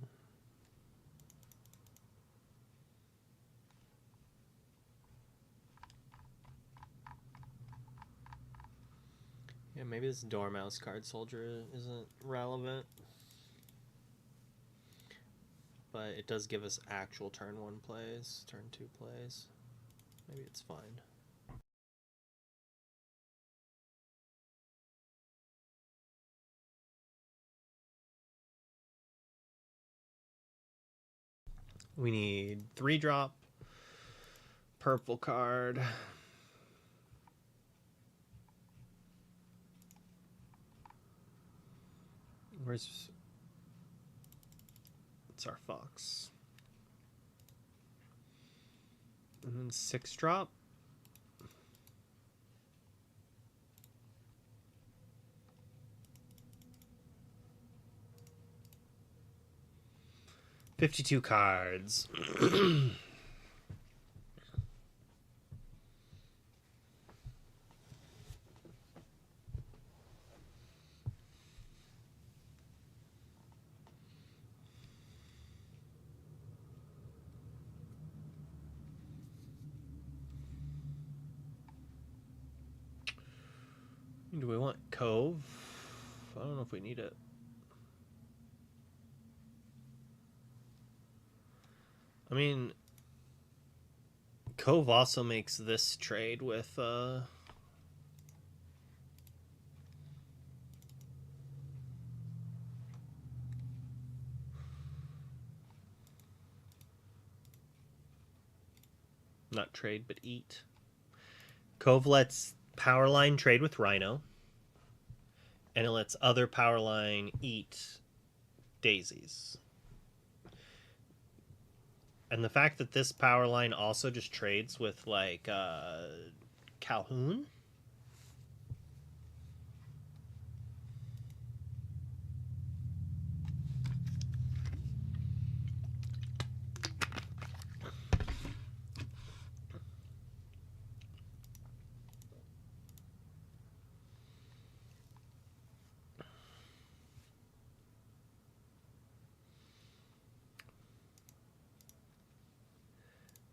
Yeah, maybe this Dormouse Card Soldier isn't relevant. But it does give us actual turn 1 plays, turn 2 plays. Maybe it's fine. We need 3-drop, purple card. Where's... It's our Fox. And then 6-drop. $52 cards. Do we want Cove? I don't know if we need it. I mean, Cove also makes this trade with not trade, but eat. Cove lets Powerline trade with Rhino, and it lets other Powerline eat daisies. And the fact that this Powerline also just trades with like Calhoun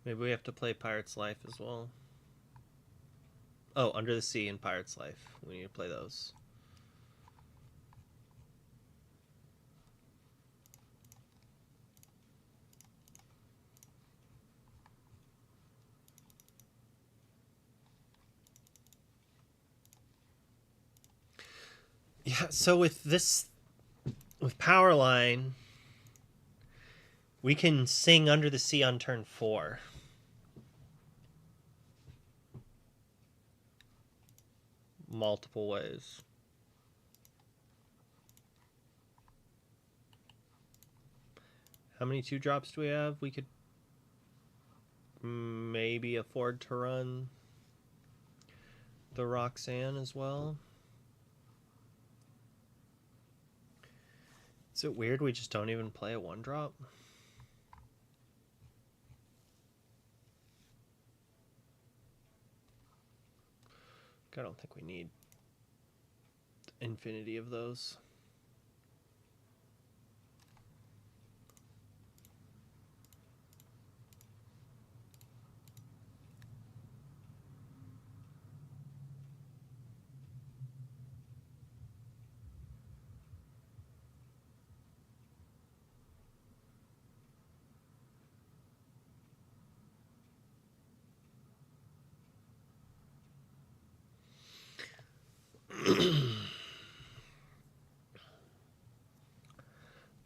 Maybe we have to play Pirate's Life as well. Oh, Under the Sea and Pirate's Life. We need to play those. Yeah, so with Powerline, we can sing Under the Sea on turn 4. Multiple ways. How many 2-drops do we have? We could maybe afford to run the Roxanne as well. Is it weird we just don't even play a 1-drop? I don't think we need infinity of those.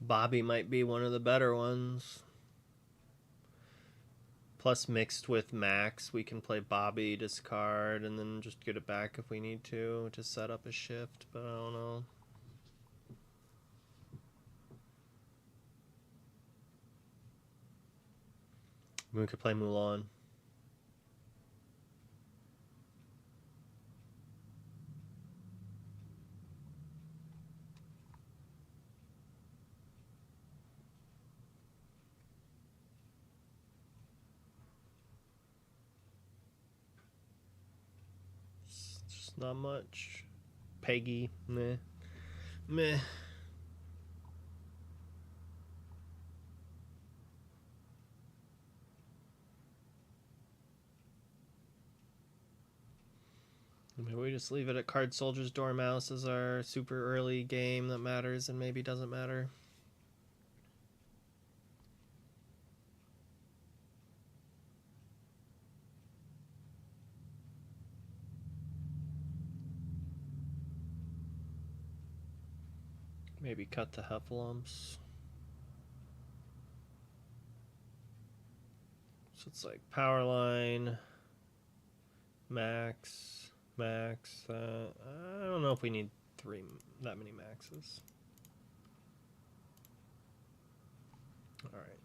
Bobby might be one of the better ones. Plus, mixed with Max, we can play Bobby, discard, and then just get it back if we need to set up a shift, but I don't know. We could play Mulan. Just not much. Peggy, meh. Meh. Maybe we just leave it at Card Soldiers Dormouse as our super early game that matters and maybe doesn't matter. Maybe cut the Heffalumps. So it's like Powerline, Max, Max. I don't know if we need that many Maxes. All right.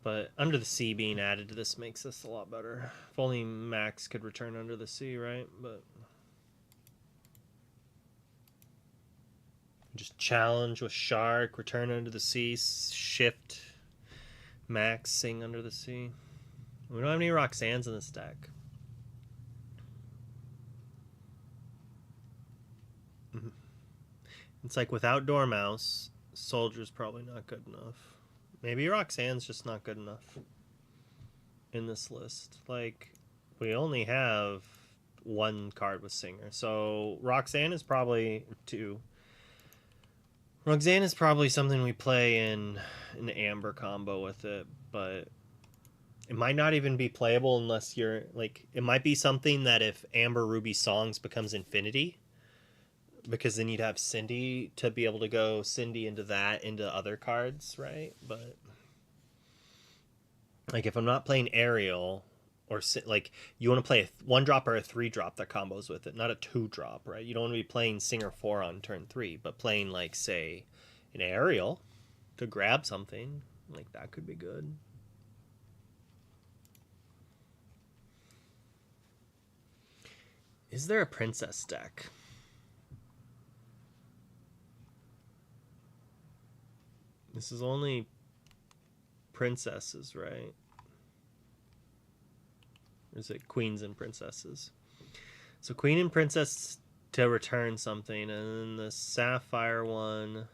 But Under the Sea being added to this makes this a lot better. If only Max could return Under the Sea, right? But just challenge with Shark, return Under the Sea, shift Max, sing Under the Sea. We don't have any Roxannes in this deck. It's like without Dormouse, Soldier's probably not good enough. Maybe Roxanne's just not good enough in this list. Like, we only have one card with Singer. So Roxanne is probably 2. Roxanne is probably something we play in an Amber combo with it, but it might not even be playable unless you're like, it might be something that if Amber Ruby Songs becomes Infinity, because then you'd have Cindy to be able to go Cindy into other cards, right? But like if I'm not playing Ariel, or like you want to play a 1-drop or a 3-drop that combos with it, not a 2-drop, right? You don't want to be playing Singer 4 on turn 3, but playing like say an Ariel to grab something, like that could be good. Is there a princess deck? This is only princesses, right? Or is it queens and princesses? So queen and princess to return something, and then the sapphire one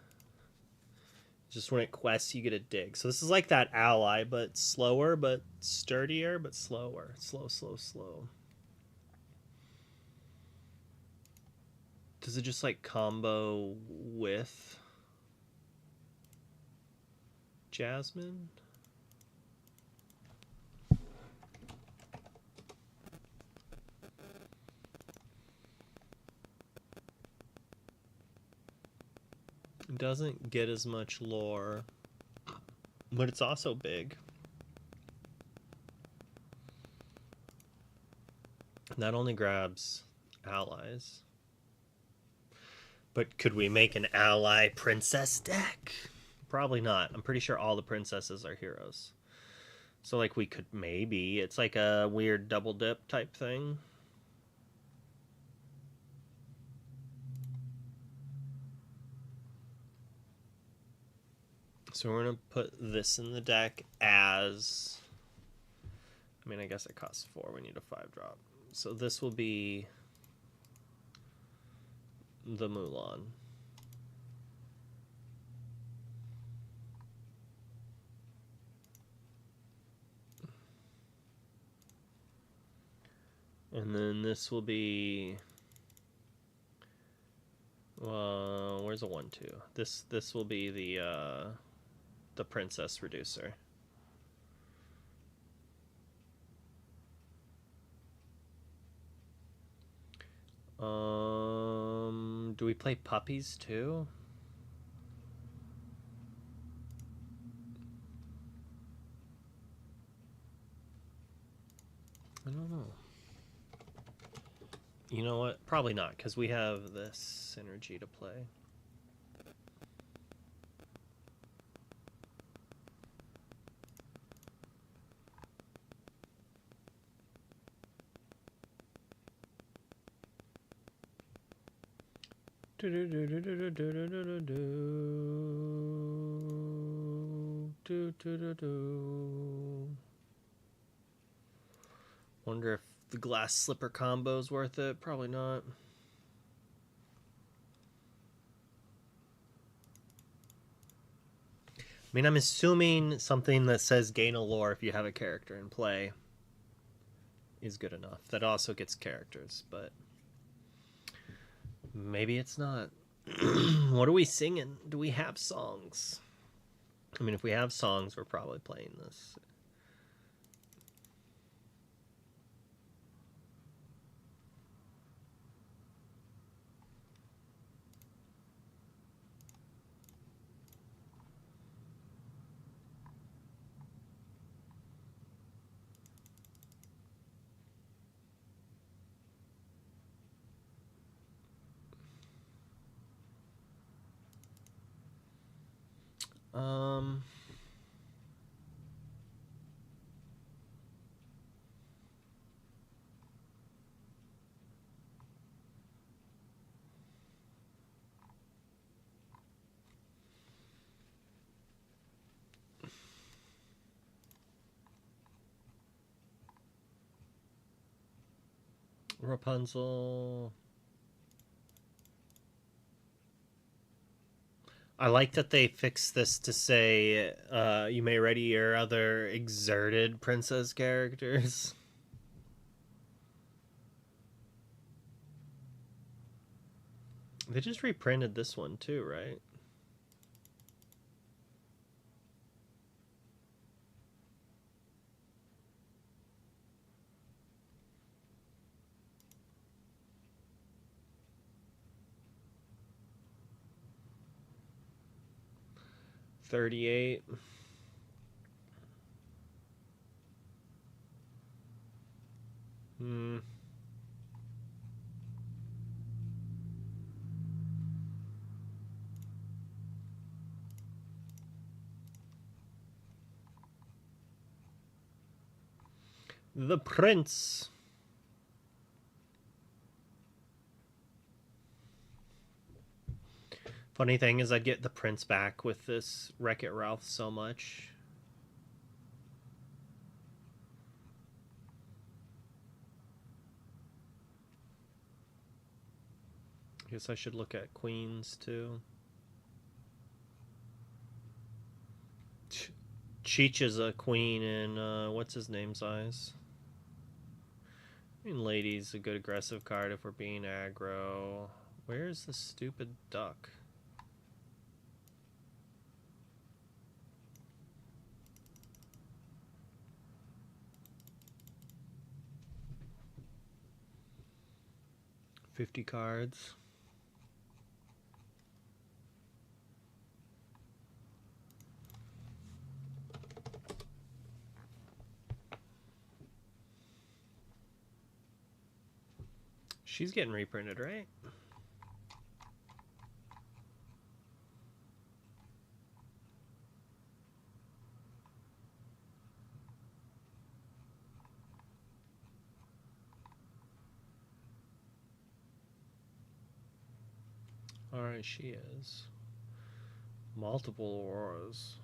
is Just when it quests, you get a dig. So this is like that ally, but slower, but sturdier, but slower. Slow, slow, slow. Does it just like combo with Jasmine? It doesn't get as much lore, but it's also big. Not only grabs allies, but could we make an ally princess deck? Probably not. I'm pretty sure all the princesses are heroes. So like we could maybe, it's like a weird double dip type thing. So we're going to put this in the deck as, I mean, I guess it costs 4. We need a 5-drop. So this will be the Mulan. And then this will be, where's a 1-2? This will be the princess reducer. Do we play puppies too? I don't know. You know what? Probably not, because we have this synergy to play. Wonder if the glass slipper combo is worth it. Probably not. I mean, I'm assuming something that says gain a lore if you have a character in play is good enough. That also gets characters, but maybe it's not. What are we singing? Do we have songs? I mean, if we have songs, we're probably playing this. Um, Rapunzel. I like that they fixed this to say you may ready your other exerted princess characters. They just reprinted this one too, right? $38. Hmm. The Prince. Funny thing is, I'd get the Prince back with this Wreck-It Ralph so much. I guess I should look at Queens too. Cheech is a queen in what's his name's eyes. I mean, lady's a good aggressive card if we're being aggro. Where's the stupid duck? $50 cards. She's getting reprinted, right? Alright, she is. Multiple auras.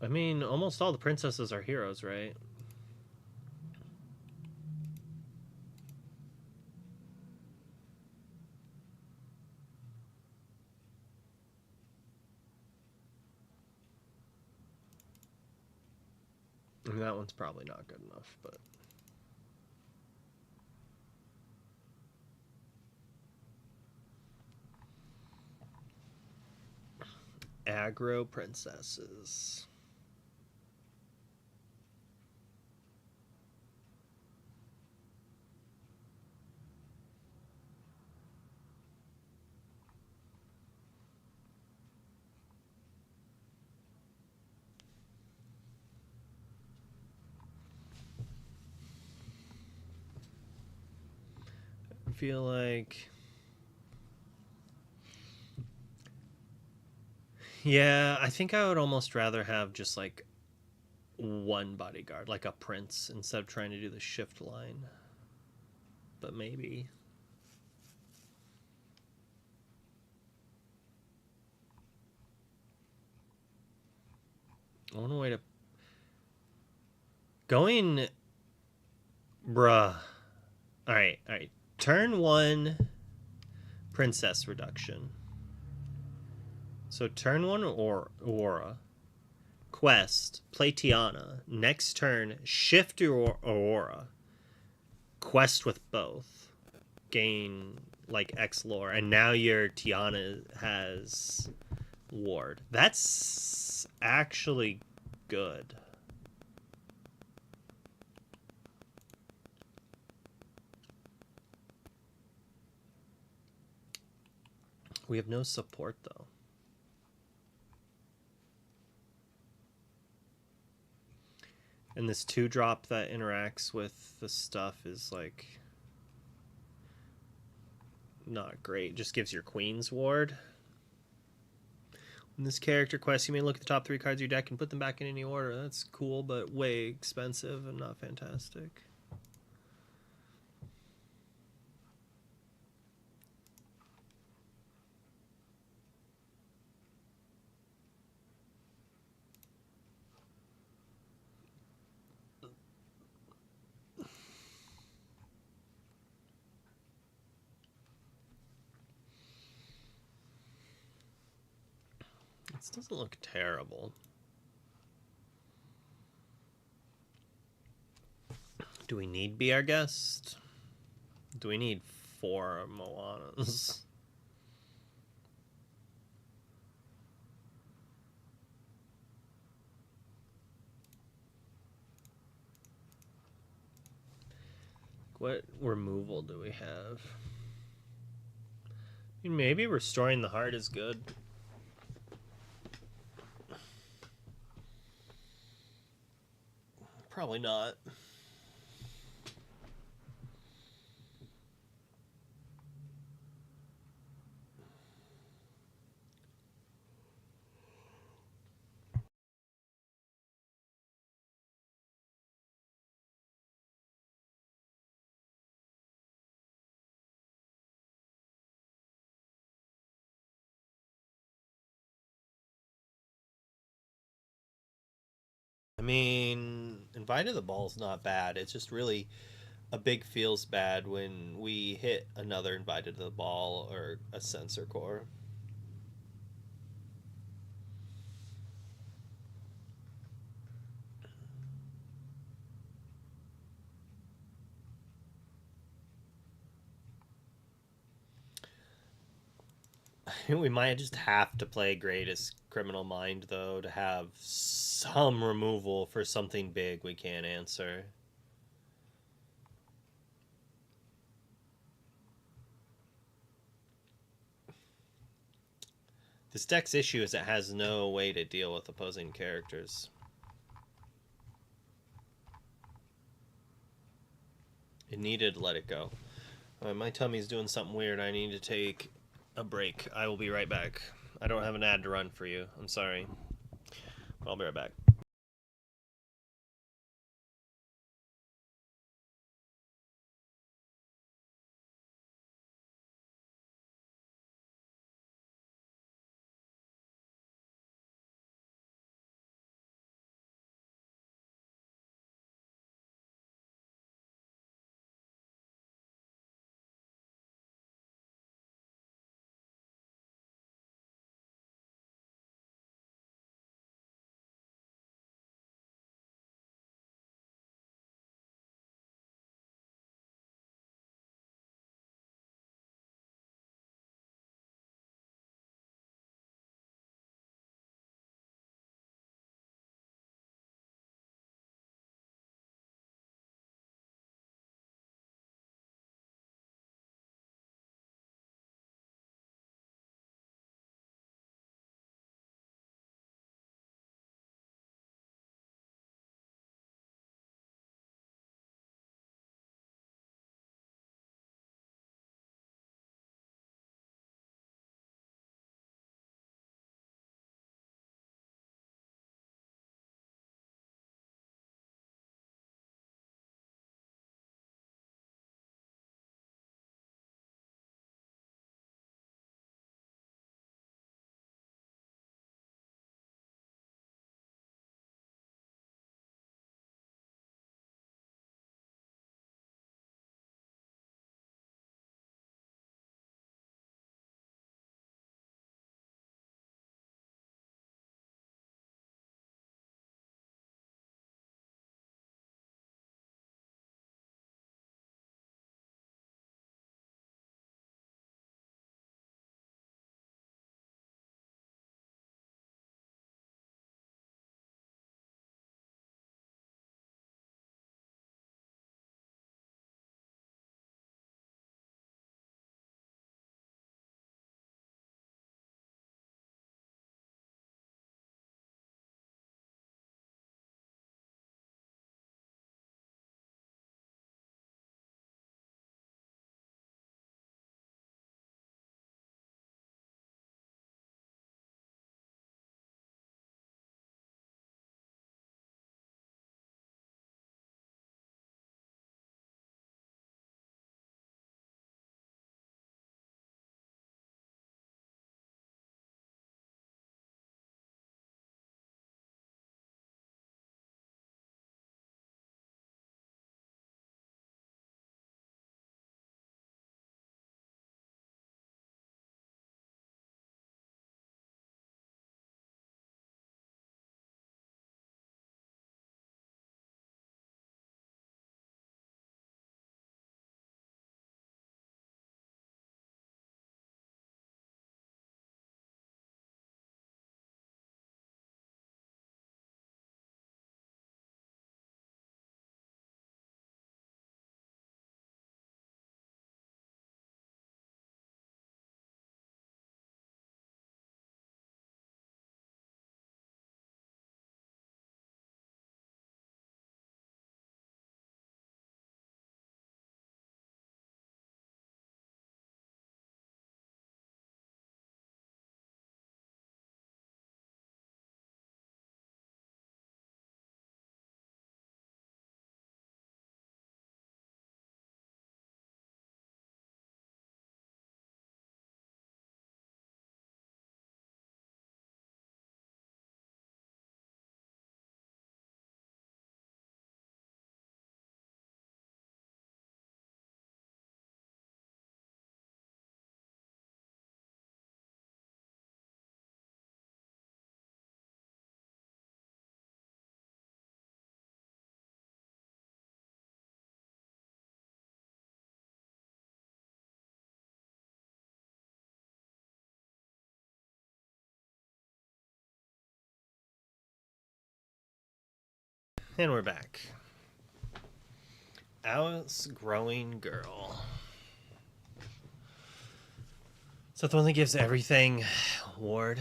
I mean, almost all the princesses are heroes, right? I mean, that one's probably not good enough, but... Aggro princesses. I feel like... Yeah, I think I would almost rather have just like one bodyguard, like a prince, instead of trying to do the shift line. But maybe. I want a way to... Going... Bruh. Alright. Turn 1, princess reduction. So turn 1 Aurora. Quest, play Tiana. Next turn, shift your Aurora. Quest with both. Gain like X lore. And now your Tiana has ward. That's actually good. We have no support though. And this 2-drop that interacts with the stuff is like not great. Just gives your queen's ward. In this character quest, you may look at the top 3 cards of your deck and put them back in any order. That's cool, but way expensive and not fantastic. This doesn't look terrible. Do we need Be Our Guest? Do we need 4 Moanas? What removal do we have? I mean, maybe Restoring the Heart is good. Probably not. I mean, Invite to the Ball's not bad. It's just really a big feels bad when we hit another Invited to the Ball or a Sensor Core. We might just have to play Greatest Criminal Mind, though, to have some removal for something big we can't answer. This deck's issue is it has no way to deal with opposing characters. It needed to let it go. My tummy's doing something weird. I need to take a break. I will be right back. I don't have an ad to run for you. I'm sorry. But I'll be right back. And we're back. Alice Growing Girl. So the one that gives everything ward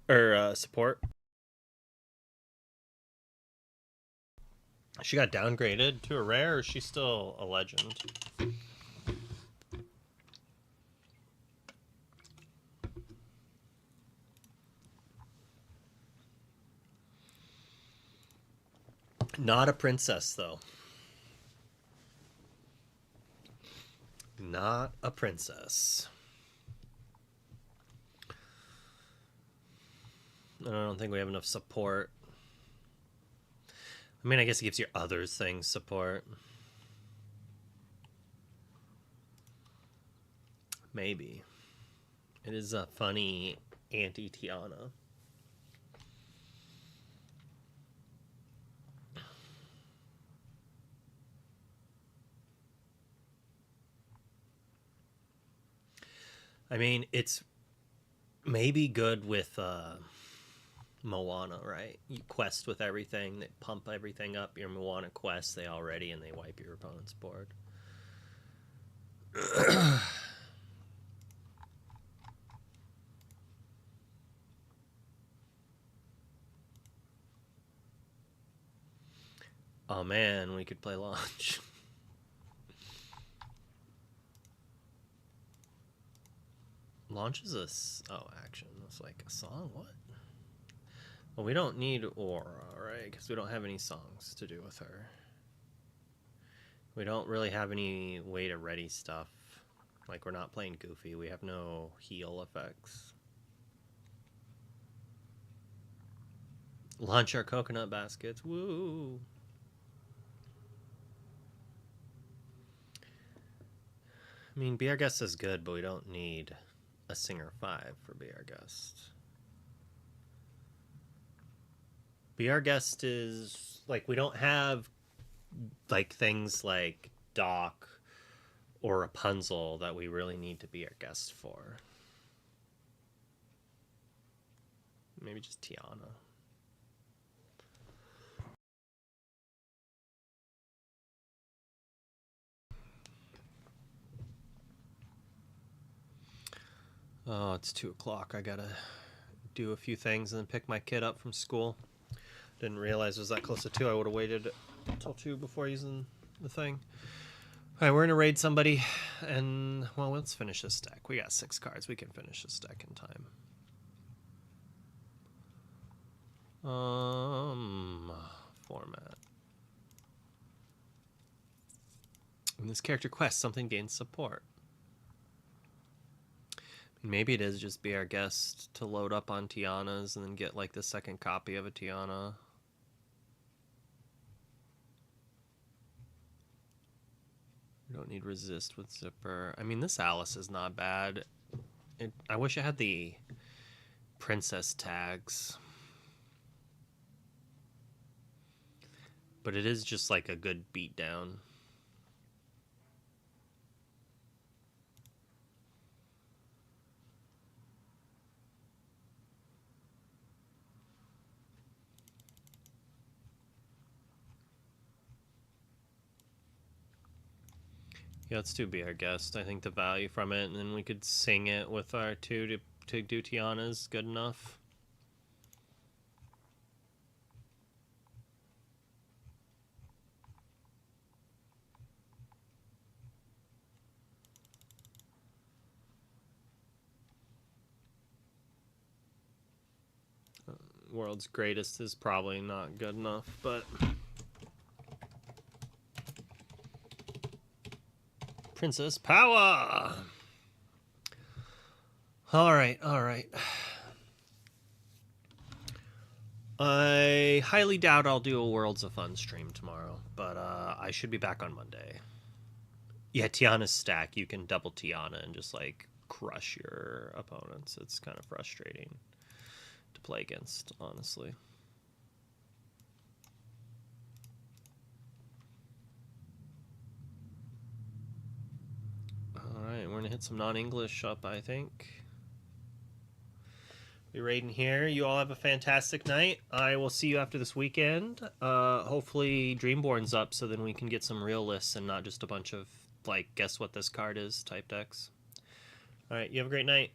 or support. She got downgraded to a rare, or is she still a legend? Not a princess, though. Not a princess. I don't think we have enough support. I mean, I guess it gives your other things support. Maybe. It is a funny anti-Tiana. I mean, it's maybe good with Moana, right? You quest with everything, they pump everything up. Your Moana quest, they all ready, and they wipe your opponent's board. Oh man, we could play launch. Launch is action. It's like a song. What? Well, we don't need Aura, right? Because we don't have any songs to do with her. We don't really have any way to ready stuff. Like, we're not playing Goofy. We have no heal effects. Launch our coconut baskets. Woo! I mean, Be Our Guest is good, but we don't need a Singer 5 for Be Our Guest. Be Our Guest is, like, we don't have, like, things like Doc or Rapunzel that we really need to be our guest for. Maybe just Tiana. Oh, it's 2 o'clock. I gotta do a few things and then pick my kid up from school. Didn't realize it was that close to 2. I would have waited until 2 before using the thing. Alright, we're gonna raid somebody, and, well, let's finish this deck. We got 6 cards. We can finish this deck in time. Format. In this character quest, something gains support. Maybe it is just Be Our Guest to load up on Tiana's and then get, like, the second copy of a Tiana. We don't need resist with zipper. I mean, this Alice is not bad. I wish I had the princess tags. But it is just like a good beatdown. Yeah, let's do Be Our Guest. I think the value from it, and then we could sing it with our 2 to do Tiana's good enough. World's Greatest is probably not good enough, but Princess Power! Alright. I highly doubt I'll do a Worlds of Fun stream tomorrow, but I should be back on Monday. Yeah, Tiana's stack. You can double Tiana and just, like, crush your opponents. It's kind of frustrating to play against, honestly. Alright, we're gonna hit some non-English up, I think. be raiding here. You all have a fantastic night. I will see you after this weekend. Hopefully Dreamborn's up so then we can get some real lists and not just a bunch of, like, guess what this card is type decks. All right, you have a great night.